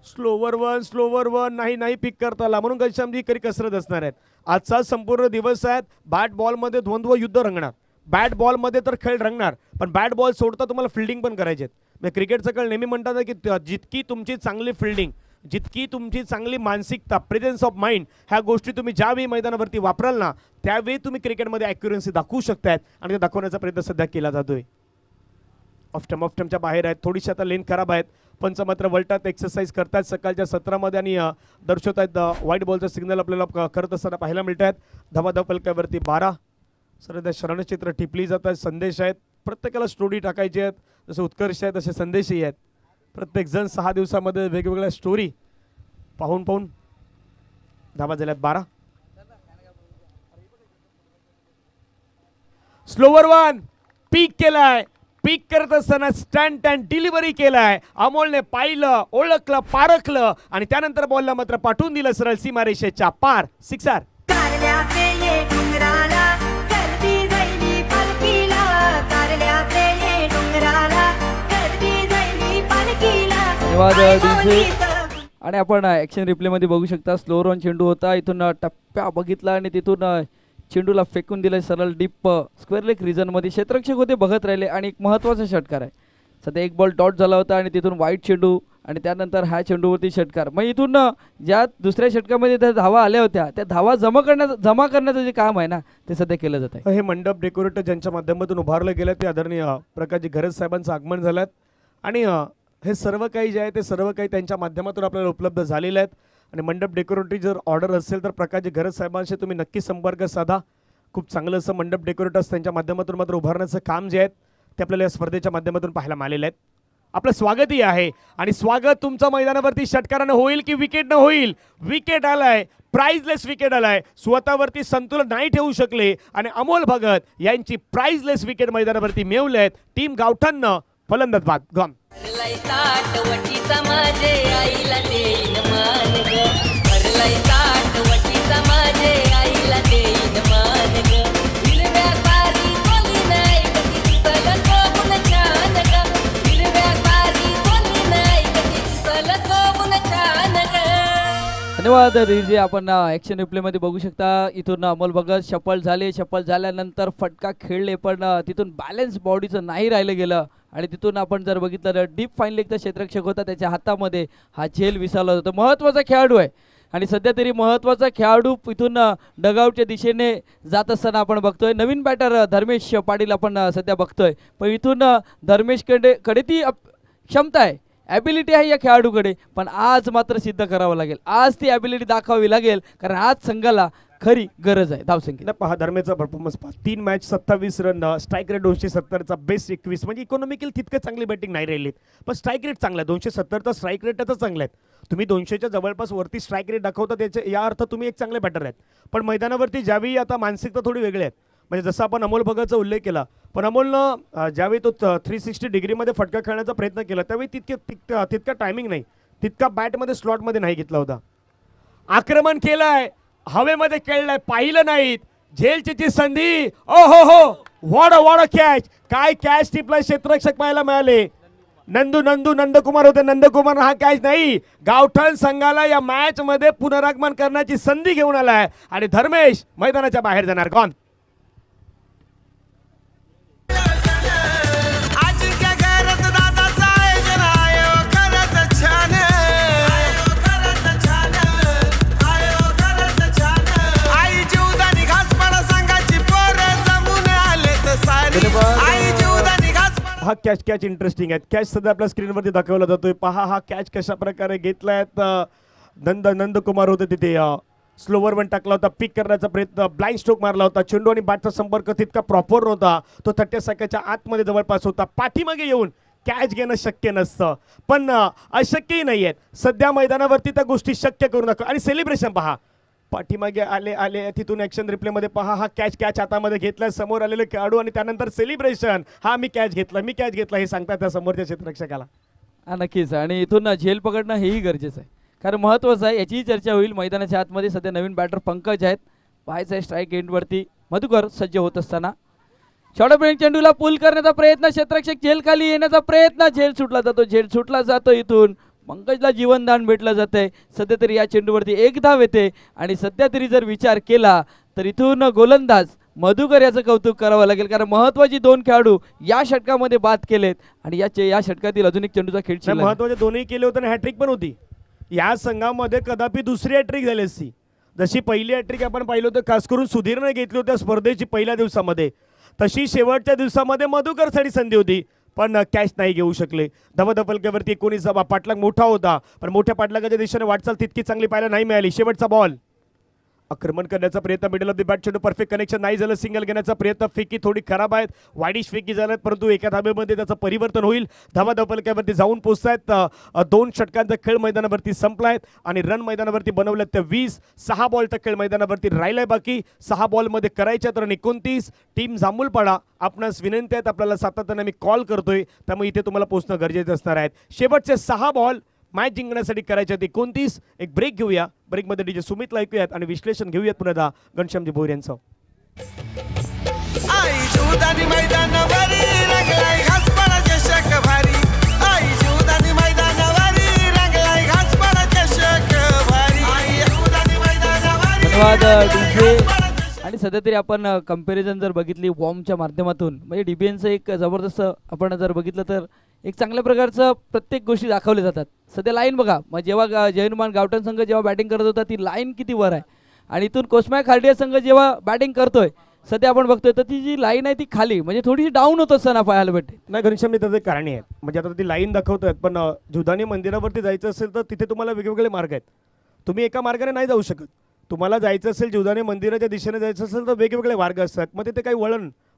स्लोवर वन नाही पिक करता आला म्हणून घनश्यामजी करी कसरत असणार आहेत. आजचा संपूर्ण दिवस आहेत. बॅट बॉलमध्ये द्वंद्व युद्ध रंगणार. बॅट बॉलमध्ये तर खेळ रंगणार पण बॅट बॉल सोडता तुम्हाला फिल्डिंग पण करायचे आहेत. म्हणजे क्रिकेटचं खेळ नेहमी म्हणतात की जितकी तुमची चांगली फिल्डिंग जितकी तुमची चांगली मानसिकता प्रेझेन्स ऑफ माइंड ह्या गोष्टी तुम्ही ज्यावेळी मैदानावरती वापराल ना त्यावेळी तुम्ही क्रिकेटमध्ये ॲक्युरन्सी दाखवू शकतायत आणि ते दाखवण्याचा प्रयत्न सध्या केला जातोय. ऑफ स्टंपच्या बाहेर आहेत. थोडीशी आता लेन खराब आहेत पंच मात्र वळतात, एक्सरसाइज करतात सकाळच्या सत्रामध्ये आणि दर्शवतात व्हाईट बॉलचा सिग्नल आपल्याला करत असताना पाहायला मिळत आहेत. धबाधब फलकावरती 12 सध्या शरणचित्र टिपली जातात. संदेश आहेत, प्रत्येकाला स्टोरी टाकायची आहेत. जसे उत्कर्ष आहेत तसे संदेशही आहेत. प्रत्येकजण 6 दिवसामध्ये वेगवेगळ्या स्टोरी पाहून धावा झाल्यात 12. स्लोवर वन पीक केलाय. पीक करत असताना स्टंट अँड डिलिव्हरी केलाय. अमोलने पाहिलं, ओळखलं, पारखलं आणि त्यानंतर बॉलला मात्र पाठवून दिलं सरळ सीमारेषेच्या पार. सिक्सर. आणि आपण ॲक्शन रिप्लेमध्ये बघू शकता स्लोअर ऑन चेंडू होता. इथून टप्प्या बघितला आणि तिथून चेंडूला फेकून दिलं सरळ डीप स्क्वेअर लेग रिजनमध्ये. क्षेत्ररक्षक होते, बघत राहिले आणि एक महत्त्वाचा षटकार आहे. सध्या एक बॉल डॉट झाला होता आणि तिथून वाईट चेंडू आणि त्यानंतर ह्या चेंडूवरती षटकार. मग इथून ज्या दुसऱ्या षटकामध्ये त्या धावा आल्या होत्या त्या धावा जमा करण्याचं जे काम आहे ना ते सध्या केलं जात आहे. हे मंडप डेकोरेटर ज्यांच्या माध्यमातून उभारलं गेलं ते आदरणीय प्रकाशजी घरत साहेबांचं आगमन झालं आणि हे सर्व काही जे आहे ते सर्व काही त्यांच्या माध्यमातून आपल्याला उपलब्ध झालेलं आहेत. आणि मंडप डेकोरेटरी जर ऑर्डर असेल तर प्रकाशजी घरत साहेबांशी तुम्ही नक्की संपर्क साधा. खूप चांगलं असं मंडप डेकोरेटर्स त्यांच्या माध्यमातून मात्र उभारण्याचं काम जे आहे ते आपल्याला या स्पर्धेच्या माध्यमातून पाहायला मिळालेलं आहे. आपलं स्वागतही आहे आणि स्वागत तुमचं मैदानावरती षटकारानं होईल की विकेटनं होईल. विकेट आलाय, प्राइजलेस विकेट आलाय. स्वतःवरती संतुलन नाही ठेवू शकले आणि अमोल भगत यांची प्राइजलेस विकेट मैदानावरती मिळवलेत. टीम गावठाणनं फलंदाज बाद गम. धन्यवाद रिजे. आपण ॲक्शन रिप्लेमध्ये बघू शकता इथून अमोल भगत शफल झाले. शफल झाल्यानंतर फटका खेळले पण तिथून बॅलन्स बॉडीचं नाही राहिलं गेलं आणि तिथून आपण जर बघितलं तर डीप फाईन लेगचा क्षेत्ररक्षक होता, त्याच्या हातामध्ये हा झेल विसावला होता. महत्त्वाचा खेळाडू आहे आणि सध्या तरी महत्त्वाचा खेळाडू इथून डगआउटच्या दिशेने जात असताना आपण बघतोय. नवीन बॅटर धर्मेश पाटील आपण सध्या बघतोय पण इथून धर्मेशकडे ती क्षमता आहे, ॲबिलिटी आहे या खेळाडूकडे. पण आज मात्र सिद्ध करावं लागेल, आज ती ॲबिलिटी दाखवावी लागेल कारण आज संघाला खरी गरज आहे धावसंख्या. पहा धर्मेचा परफॉर्मन्स पहा. 3 मॅच 27 रन, स्ट्राईक रेट 270चा, बेस्ट 21. म्हणजे इकॉनॉमिकल तितकं चांगली बॅटिंग नाही राहिली पण स्ट्राईक रेट चांगला आहे. 270चा स्ट्राईक रेट त्याचा चांगला आहे. तुम्ही 200च्या जवळपास वरती स्ट्राईक रेट दाखवता त्याचे या अर्थ तुम्ही एक चांगले बॅटर आहेत. पण मैदानावरती ज्यावेळी आता मानसिकता थोडी वेगळी आहे. म्हणजे जसं आपण अमोल भगतचा उल्लेख केला पण अमोलनं ज्यावेळी तो 360 डिग्रीमध्ये फटका खेळण्याचा प्रयत्न केला त्यावेळी तितका टायमिंग नाही, तितका बॅटमध्ये स्लॉटमध्ये नाही घेतला होता. आक्रमण केलंय, हवेमध्ये खेळलाय, पाहिलं नाहीत. झेलची संधी. ओ हो वॉड कॅच. काय कॅच टिपला क्षेत्ररक्षक पाहायला मिळाले. नंदकुमार होते. नंदकुमार हा कॅच नाही. गावठाण संघाला या मॅच मध्ये पुनरागमन करण्याची संधी घेऊन आलाय आणि धर्मेश मैदानाच्या बाहेर जाणार. कॉन हा कॅच इंटरेस्टिंग आहे. कॅच सध्या आपल्या स्क्रीनवरती दाखवला जातोय. पहा हा कॅच कशा प्रकारे घेतलाय. नंदकुमार होते तिथे. स्लोवर वन टाकला होता, पिक करण्याचा प्रयत्न, ब्लाइंड स्ट्रोक मारला होता. चेंडू आणि बॅटचा संपर्क तितका प्रॉपर नव्हता. तो 30 सेकंडच्या आतमध्ये जवळपास होता. पाठीमागे येऊन कॅच घेणं शक्य नसतं पण अशक्यही नाही आहेत. सध्या मैदानावरती त्या गोष्टी शक्य करू नका. आणि सेलिब्रेशन पहा, पाठीमागे आले तिथून ॲक्शन रिप्लेमध्ये पहा. हा कॅच हातामध्ये घेतला, समोर आलेले खेळाडू आणि त्यानंतर सेलिब्रेशन. हा मी कॅच घेतला हे सांगतात त्या समोरच्या क्षेत्ररक्षकाला. नक्कीच. आणि इथून झेल पकडणं हेही गरजेचं आहे कारण महत्त्वाचं आहे. याचीही चर्चा होईल. मैदानाच्या आतमध्ये सध्या नवीन बॅटर पंकज आहेत. पाहायचं आहे स्ट्राईक एंडवरती मधुकर सज्ज होत असताना शॉर्ट ब्रेक चेंडूला पुल करण्याचा प्रयत्न. क्षेत्ररक्षक झेल खाली येण्याचा प्रयत्न. झेल सुटला जातो. इथून पंकजला जीवनदान भेटलं जातंय. सध्या तरी या चेंडूवरती एक धाव येते आणि सध्या तरी जर विचार केला तर इथून गोलंदाज मधुकर याचं कौतुक करावं लागेल कारण महत्त्वाची 2 खेळाडू या षटकामध्ये बाद केलेत आणि या षटकातील अजून एक चेंडूचा खेळ महत्त्वाचे दोन्ही केले होते आणि हॅट्रिक पण होती. या संघामध्ये कदापि दुसरी हॅट्रिक झाली असती. जशी पहिली हॅट्रिक आपण पाहिलं होतं खास करून सुधीरने घेतली होती स्पर्धेची पहिल्या दिवसामध्ये, तशी शेवटच्या दिवसामध्ये मधुकरसाठी संधी होती पण कॅच नाही घेऊ शकले. धबधबलक्यावरती 19 पाठलाग मोठा होता, पण मोठ्या पाठलागाच्या दिशेने वाटचाल तितकी चांगली पाहायला नाही मिळाली. शेवटचा बॉल आक्रमण करण्याचा प्रयत्न, मिडल ऑफ द बॅट चेंडू परफेक्ट कनेक्शन नाही झालं. सिंगल घेण्याचा प्रयत्न, फेकी थोडी खराब आहेत, वाईडिश फेकी झाल्यात, परंतु एका धाब्यामध्ये त्याचं परिवर्तन होईल. धबाधबलक्यावरती जाऊन पोहोचतायत. 2 षटकांचा खेळ मैदानावरती संपलायत आणि रन मैदानावरती बनवल्यात त्या 20. 6 बॉलचा खेळ मैदानावरती राहिलाय बाकी. 6 बॉलमध्ये करायच्यात रन 29. टीम जांभूलपाडा आपणास विनंती आहेत, आपल्याला सातत्याने मी कॉल करतोय, त्यामुळे इथे तुम्हाला पोहोचणं गरजेचं असणार आहे. शेवटचे 6 बॉल मॅच जिंकण्यासाठी करायचे 29. एक ब्रेक घेऊया, ब्रेकमध्ये डीजे सुमितला ऐकूयात आणि विश्लेषण घेऊयात पुन्हा घनश्यामजी भोईर यांचं. धन्यवाद डीजे. आणि सध्या तरी आपण कंपॅरिझन जर बघितली वॉर्मच्या माध्यमातून, म्हणजे डीबीएनचं एक जबरदस्त आपण जर बघितलं तर एक चांगल्या प्रकारचं प्रत्येक गोष्टी दाखवल्या जातात. सध्या लाईन बघा, मग जेव्हा जयनुमान गावठण संघ जेव्हा बॅटिंग करत होता ती लाईन किती वर आहे, आणि इथून कोस्माय खार्डिया संघ जेव्हा बॅटिंग करतोय सध्या आपण बघतोय तर ती जी लाईन आहे ती खाली, म्हणजे थोडीशी डाऊन होत असताना पाहायला भेटते. नाही घनश्याम, त्याचे कारणे आहेत. म्हणजे आता ती लाईन दाखवतात, पण जुदानी मंदिरावरती जायचं असेल तर तिथे तुम्हाला वेगवेगळे मार्ग आहेत. तुम्ही एका मार्गाने नाही जाऊ शकत. तुम्हाला जायचं असेल जुदानी मंदिराच्या दिशेने जायचं असेल तर वेगवेगळे मार्ग असतात. मग तिथे काही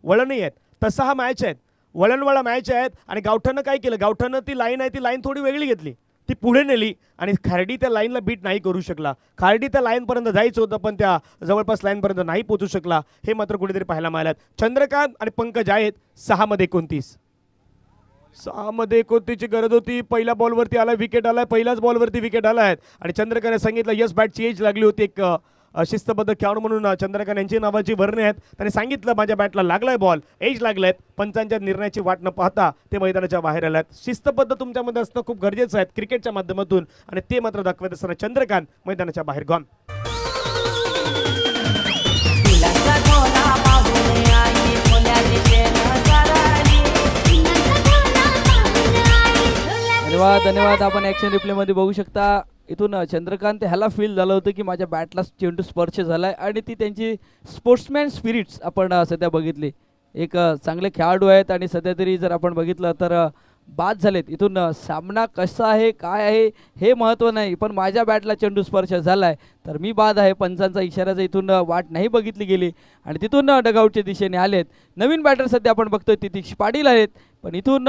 वळणही आहेत. तसा हा मॅच आहे, वळणवाळा मॅच आहेत. आणि गावठानं काय केलं, गावठानं ती लाईन आहे ती लाईन थोडी वेगळी घेतली, ती पुढे नेली आणि खार्डी त्या लाईनला बीट नाही करू शकला. खार्डी त्या लाईनपर्यंत जायचं होतं पण त्या जवळपास लाईनपर्यंत नाही पोहोचू शकला. हे मात्र कुठेतरी पाहायला मिळालं. चंद्रकांत आणि पंकज आहेत 6 मध्ये 29. 6 मध्ये 29ची गरज होती. पहिल्या बॉलवरती आला, विकेट आलाय, पहिल्याच बॉलवरती विकेट आलाय. आणि चंद्रकांतने सांगितलं यस बॅटची एज लागली होती. एक शिस्तबद्ध खेळाडू म्हणून चंद्रकांत यांची नावाची वर्णे आहेत. त्यांनी सांगितलं माझ्या बॅटला लागलाय बॉल, एज लागलायत. पंचांच्या निर्णयाची वाट न पाहता ते मैदानाच्या बाहेर आल्यात. शिस्तबद्ध तुमच्यामध्ये असणं खूप गरजेचं आहे क्रिकेटच्या माध्यमातून, आणि ते मात्र दाखवत असताना चंद्रकांत मैदानाच्या बाहेर गॉन. धन्यवाद. आपण ॲक्शन रिप्लेमध्ये बघू शकता इथून चंद्रकांत ह्याला फील झालं होतं की माझ्या बॅटला चेंडू स्पर्श झालाय, आणि ती त्यांची स्पोर्ट्समॅन स्पिरिट्स आपण सध्या बघितली. एक चांगले खेळाडू आहेत आणि सध्या तरी जर आपण बघितलं तर बाद झालेत. इथून सामना कसा आहे काय आहे हे महत्त्व नाही, पण माझ्या बॅटला चेंडू स्पर्श झालाय तर मी बाद आहे. पंचांचा इशाराचा इथून वाट नाही बघितली गेली आणि तिथून डगआउटच्या दिशेने आलेत. नवीन बॅटर सध्या आपण बघतोय तितीश पाटील आहेत, पण इथून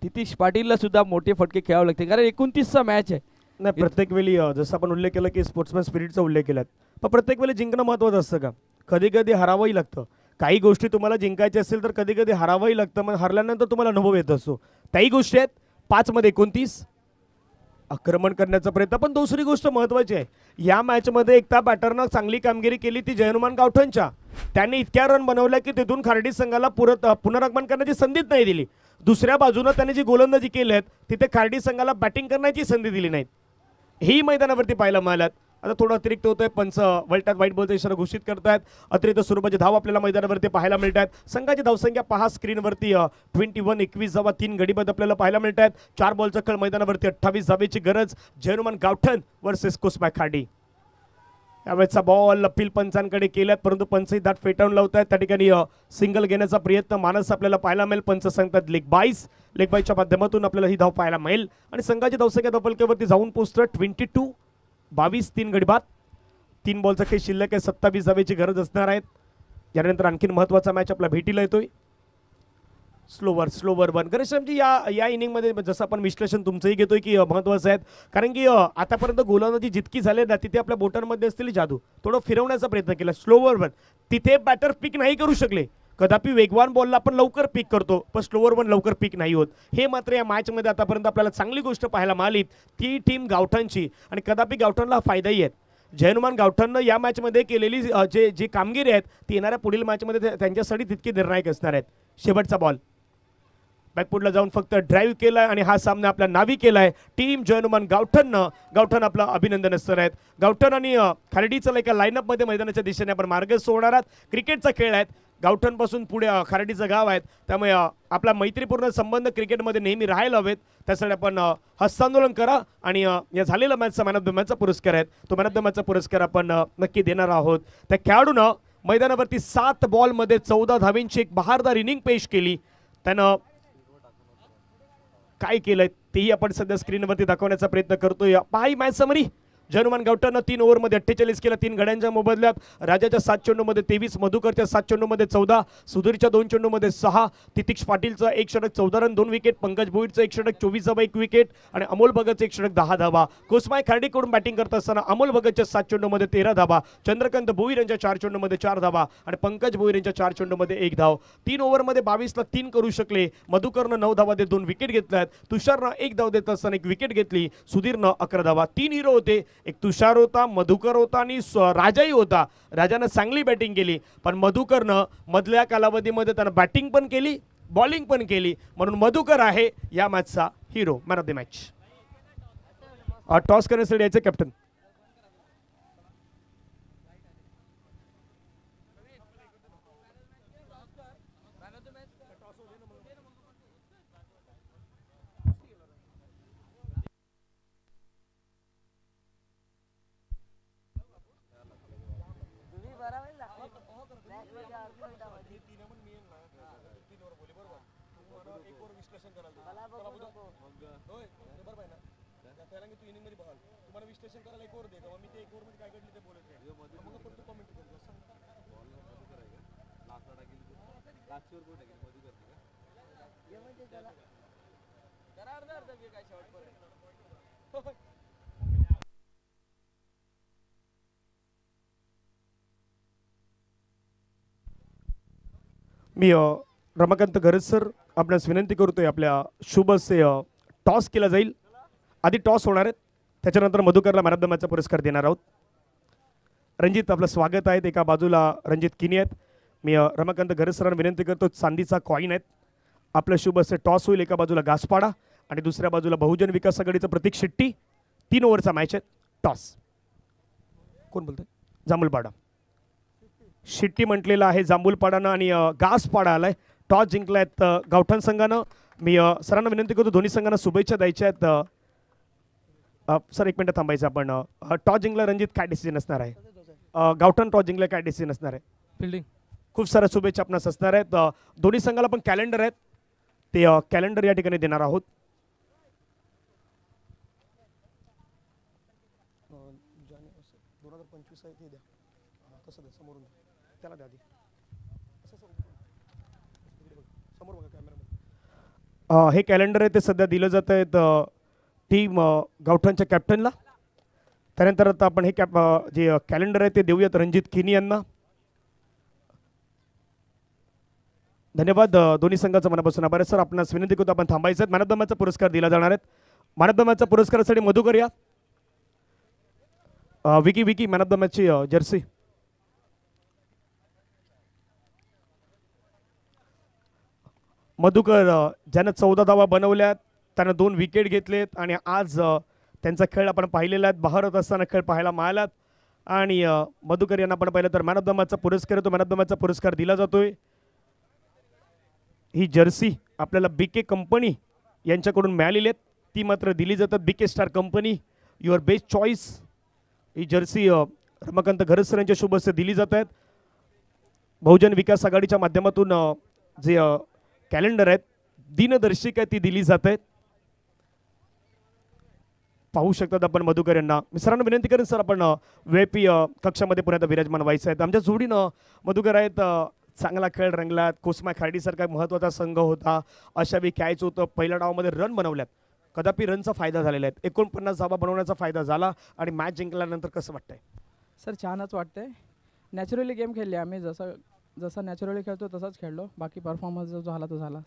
तितीश पाटीलला सुद्धा मोठे फटके खेळावे लागते कारण 29चा मॅच आहे. नाही, प्रत्येक वेळी जसं आपण उल्लेख केला की स्पोर्ट्समॅन स्पिरिटचा उल्लेख केला, पण प्रत्येक वेळी जिंकणं महत्त्वाचं असतं का? कधी कधी हरावंही लागतं. काही गोष्टी तुम्हाला जिंकायच्या असेल तर कधी कधी हरावंही लागतं, मग हरल्यानंतर तुम्हाला अनुभव येत असतो. त्याही गोष्टी आहेत. 5 मध्ये 29 आक्रमण करण्याचा प्रयत्न. पण दुसरी गोष्ट महत्त्वाची आहे, या मॅचमध्ये एकटा बॅटरनं चांगली कामगिरी केली ती जयनुमान गावठणच्या. त्यांनी इतक्या रन बनवल्या की तिथून खार्डी संघाला पुनरागमन करण्याची संधीच नाही दिली. दुसऱ्या बाजूनं त्यांनी जी गोलंदाजी केली आहे तिथे खार्डी संघाला बॅटिंग करण्याची संधी दिली नाही. ही मैदानावरती पाहायला मिळाल्यात. आता थोडं अतिरिक्त होतंय, पंच वलटात वाईट बॉलचा इशारा घोषित करतायत. अतिरिक्त स्वरूपाचे धाव आपल्याला मैदानावरती पाहायला मिळत आहेत. संघाची धावसंख्या पहा स्क्रीनवरती 21-21 धावा 3 गडीबद्ध आपल्याला पाहायला मिळत आहेत. 4 बॉलचा खेळ मैदानावरती 28 धावेची गरज. जयनुमान Gavthan versus कोस्माय Khardi. यावेळेचा ball appeal पंचांकडे केल्यात, परंतु पंचही दाट फेटाळून लावत आहेत. त्या ठिकाणी सिंगल घेण्याचा प्रयत्न मानस आपल्याला पाहायला मिळेल. पंच सांगतात लेग बाईच्या माध्यमातून आपल्याला ही धाव पाहायला मिळेल आणि संघाची धावसंख्या धावफलकावरती जाऊन पोहोचतं 22 3 गडी बाद. 3 बॉलचा खेळ शिल्लक आहे. 27 धावेची गरज असणार आहेत. यानंतर आणखीन महत्त्वाचा मॅच आपला भेटीला येतोय. Slower one. घनश्यामजी या इनिंगमध्ये जसं आपण विश्लेषण तुमचंही घेतोय की महत्त्वाचं आहे, कारण की आतापर्यंत गोलंदाजी जितकी झाली ना तिथे आपल्या बोटांमध्ये असलेली जादू थोडं फिरवण्याचा प्रयत्न केला. स्लोवर वन तिथे बॅटर पिक नाही करू शकले. कदापि वेगवान बॉलला आपण लवकर पिक करतो, पण स्लोवर वन लवकर पिक नाही होत. हे मात्र या मॅचमध्ये आतापर्यंत आपल्याला चांगली गोष्ट पाहायला मिळाली ती टीम गावठणची, आणि कदापि गावठणला फायदाही आहे. जयनुमान गावठणनं या मॅचमध्ये केलेली जी कामगिरी आहेत ती येणाऱ्या पुढील मॅचमध्ये त्यांच्यासाठी तितकी निर्णायक असणार आहेत. शेवटचा बॉल बॅकफुटला जाऊन फक्त ड्राईव्ह केलाय आणि हा सामना आपल्या नावी केलाय टीम जयनुमान गावठणनं. गावठण आपलं अभिनंदन असणार आहेत. गावठण आणि खार्डीचं एका लाईनअपमध्ये मैदानाच्या दिशेने आपण मार्ग सोडणार आहात. क्रिकेटचा खेळ आहेत. गावठणपासून पुढे खार्डीचं गाव आहेत, त्यामुळे आपला मैत्रीपूर्ण संबंध क्रिकेटमध्ये नेहमी राहायला हवेत. त्यासाठी आपण हस्तांदोलन करा आणि या झालेल्या मॅचचा मॅन ऑफ द मॅचचा पुरस्कार आहे तो मॅन ऑफ द मॅचचा पुरस्कार आपण नक्की देणार आहोत. त्या खेळाडूनं मैदानावरती 7 बॉलमध्ये 14 धावेंची एक बहारदार इनिंग पेश केली. त्यानं काय केलंय तेही आपण सध्या स्क्रीनवरती दाखवण्याचा प्रयत्न करतोय. पहा ही मॅच समरी. जनुमान गावठाणनं 3 ओव्हरमध्ये 48 केला 3 गड्यांच्या मोबदल्यात. राजाच्या 7 चेंडूमध्ये 23, मधुकरच्या 7 चेंडूमध्ये 14, सुधीरच्या 2 चेंडूमध्ये 6, तितिक्ष पाटीलचा 1 षटक 14 रन 2 विकेट, पंकज भोईरचं 1 षटक 24 धावा 1 विकेट आणि अमोल भगतचं 1 षटक 10 धावा. कोसमाय खार्डीकडून बॅटिंग करत असताना अमोल भगतच्या 7 चेंडूमध्ये 13 धावा, चंद्रकांत भोईर यांच्या 4 चेंडूमध्ये 4 धावा आणि पंकज भोईर यांच्या 4 चेंडूमध्ये 1 धाव. 3 ओव्हरमध्ये 22ला 3 करू शकले. मधुकरनं 9 धावा देत 2 विकेट घेतल्यात. तुषारनं 1 धाव देत असताना 1 विकेट घेतली. सुधीरनं 11 धावा. 3 हिरो होते. एक तुषार होता, मधुकर होता आणि राजाही होता. राजानं चांगली बॅटिंग केली पण मधुकरनं मधल्या कालावधीमध्ये त्यानं बॅटिंग पण केली, बॉलिंग पण केली, म्हणून मधुकर आहे या मॅचचा hero, man of the match. Toss करण्यासाठी यायचे कॅप्टन. मी रमाकांत गरज सर आपल्यास विनंती करतोय आपल्या शुभ से टॉस केला जाईल. आधी टॉस होणार आहेत, त्याच्यानंतर मधुकरला मॅन ऑफ द मॅचचा पुरस्कार देणार आहोत. रणजित आपलं स्वागत आहे. एका बाजूला रणजित किनी आहेत. मी रमाकांत गरज सरांना विनंती करतो, चांदीचा कॉईन आहेत. आपल्या शुभ असे टॉस होईल. एका बाजूला घासपाडा आणि दुसऱ्या बाजूला बहुजन विकास आघाडीचं प्रतीक शेट्टी. 3 ओव्हरचा मॅच आहे. टॉस कोण बोलतंय? जांभूलपाडा. शेट्टी म्हटलेलं आहे जांभूलपाडानं आणि घासपाडा आलाय. टॉस जिंकलायत गावठाण संघानं. मी सरांना विनंती करतो दोन्ही संघांना शुभेच्छा द्यायच्या आहेत. सर 1 मिनिट थांबायचं आपण. टॉस जिंकला रणजित, काय डिसिजन असणार आहे? गावठाण टॉस जिंकला, काय डिसिजन असणार आहे? फिल्डिंग. खूप साऱ्या शुभेच्छा आपणास असणार आहेत. दोन्ही संघाला पण कॅलेंडर आहेत, ते कॅलेंडर या ठिकाणी देणार आहोत. हे कॅलेंडर आहे ते सध्या दिलं जात आहेत टीम गावठाणच्या कॅप्टनला. त्यानंतर आता आपण हे जे कॅलेंडर आहे ते देऊयात रणजित किनी यांना. धन्यवाद. दोन्ही संघाचा मनापासून आभार आहे. सर आपणास विनंती करतो आपण थांबायचं आहे. मॅन ऑफ द मॅचचा पुरस्कार दिला जाणार आहेत. मॅन ऑफ द मॅचचा पुरस्कारासाठी मधुकर या. विकी मॅन ऑफ द मॅचची जर्सी. मधुकर ज्यानं 14 धावा बनवल्यात, त्यानं 2 विकेट घेतलेत आणि आज त्यांचा खेळ आपण पाहिलेला आहे. बहारत असताना खेळ पाहायला मिळालात आणि मधुकर यांना आपण पाहिलं तर मॅन ऑफ द मॅचचा पुरस्कार येतो. मॅन ऑफ द मॅचचा पुरस्कार दिला जातोय. ही जर्सी आपल्याला बीके कंपनी यांच्याकडून मिळालेली आहेत. ती मात्र दिली जातात BK star company, your best choice. ही जर्सी रमाकांत गरज सर यांच्या शुभ हस्ते दिली जात आहेत. बहुजन विकास आघाडीच्या माध्यमातून जे कॅलेंडर आहेत, दिनदर्शिका ती दिली जात आहेत. पाहू शकतात आपण मधुकर यांना. मी सरांना विनंती करेन सर आपण VIP कक्षामध्ये पुण्यात विराजमान व्हायचं आहे. आमच्या जोडीनं मधुकर आहेत. चांगला खेळ रंगलात. कोसमा खार्डीसारखा महत्त्वाचा संघ होता, अशा वेळी कॅच होतं. पहिल्या डावामध्ये रन बनवल्यात, कदापि रनचा फायदा झालेला आहे. 49 धावा बनवण्याचा फायदा झाला आणि मॅच जिंकल्यानंतर कसं वाटतंय? सर छानच वाटतंय. नॅचरली गेम खेळले आम्ही, जसं नॅचरली खेळतो तसंच खेळलो. बाकी परफॉर्मन्स जो झाला तो झाला.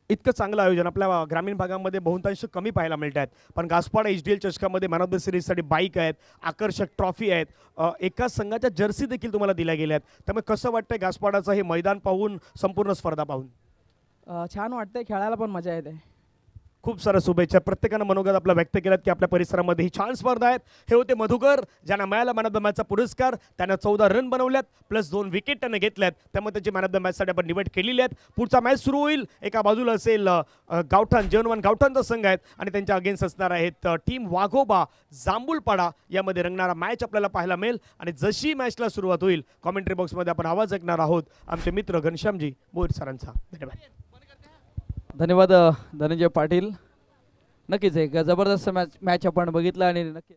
इतकं चांगलं आयोजन आपल्या ग्रामीण भागामध्ये बहुतांश कमी पाहायला मिळत आहेत. पण घासपाडा HDL चषकामध्ये मॅन ऑफ द सिरीजसाठी बाईक आहेत, आकर्षक ट्रॉफी आहेत, एका संघाच्या जर्सी देखील तुम्हाला दिल्या गेल्या आहेत. त्यामुळे कसं वाटतंय घासपाडाचं हे मैदान पाहून, संपूर्ण स्पर्धा पाहून? छान वाटतंय, खेळायला पण मजा येते. खूप साऱ्या शुभेच्छा. प्रत्येकानं मनोगत आपला व्यक्त केलात की आपल्या परिसरामध्ये ही छान स्पर्धा आहेत. हे होते मधुकर, ज्यांना मिळाला मॅन ऑफ द मॅचचा पुरस्कार. त्यानं 14 रन बनवल्यात प्लस 2 विकेट त्यानं घेतल्यात, त्यामुळे त्याची मॅन ऑफ द मॅचसाठी आपण निवड केलेली आहेत. पुढचा मॅच सुरू होईल. एका बाजूला असेल गावठाण, जनुमान गावठाणचा संघ आहेत आणि त्यांच्या अगेन्स्ट असणार आहेत टीम वाघोबा जांभूलपाडा. यामध्ये रंगणारा मॅच आपल्याला पाहायला मिळेल आणि जशी मॅचला सुरुवात होईल कॉमेंट्री बॉक्समध्ये आपण आवाज ऐकणार आहोत आमचे मित्र घनश्यामजी बोईर सरांचा. धन्यवाद. धन्यवाद धनंजय पाटील. नक्कीच एक जबरदस्त मॅच आपण बघितला आणि नक्की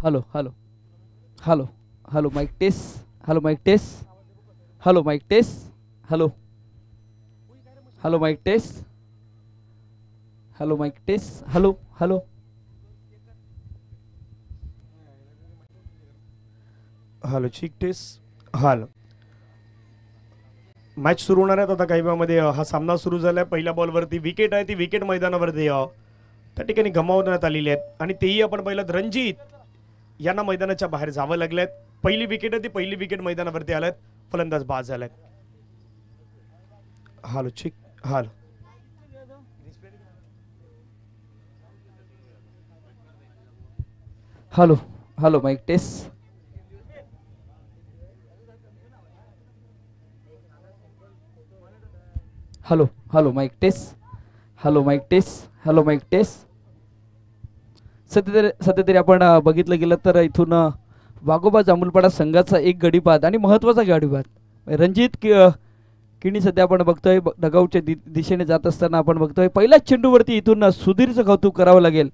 hello hello hello hello mike test hello mike test hello mike test hello hello mike test hello mike test hello hello hello check test hello. Match सुरू होणार आहे आता काही वेळामध्ये. हा सामना सुरू झाला आहे. पहिल्या बॉलवरती विकेट आहे ती विकेट मैदानावरती त्या ठिकाणी गमावण्यात आलेली आहेत आणि तेही आपण पाहिलं रणजित यांना मैदानाच्या बाहेर जावं लागलेत. पहिली विकेट आहे ती पहिली विकेट मैदानावरती आल्यात. फलंदाज बाद झालाय. Hello check hello hello hello mike test hello hello mike test hello mike test hello mike test. सध्या तरी आपण बघितलं गेलं तर इथून वाघोबा जांभूलपाडा संघाचा एक गडीपाद आणि महत्त्वाचा गडीपाद रणजित किणी सध्या आपण बघतोय डगाऊच्या दिशेने जात असताना आपण बघतोय पहिल्याच चेंडूवरती इथून सुधीरचं कौतुक करावं लागेल.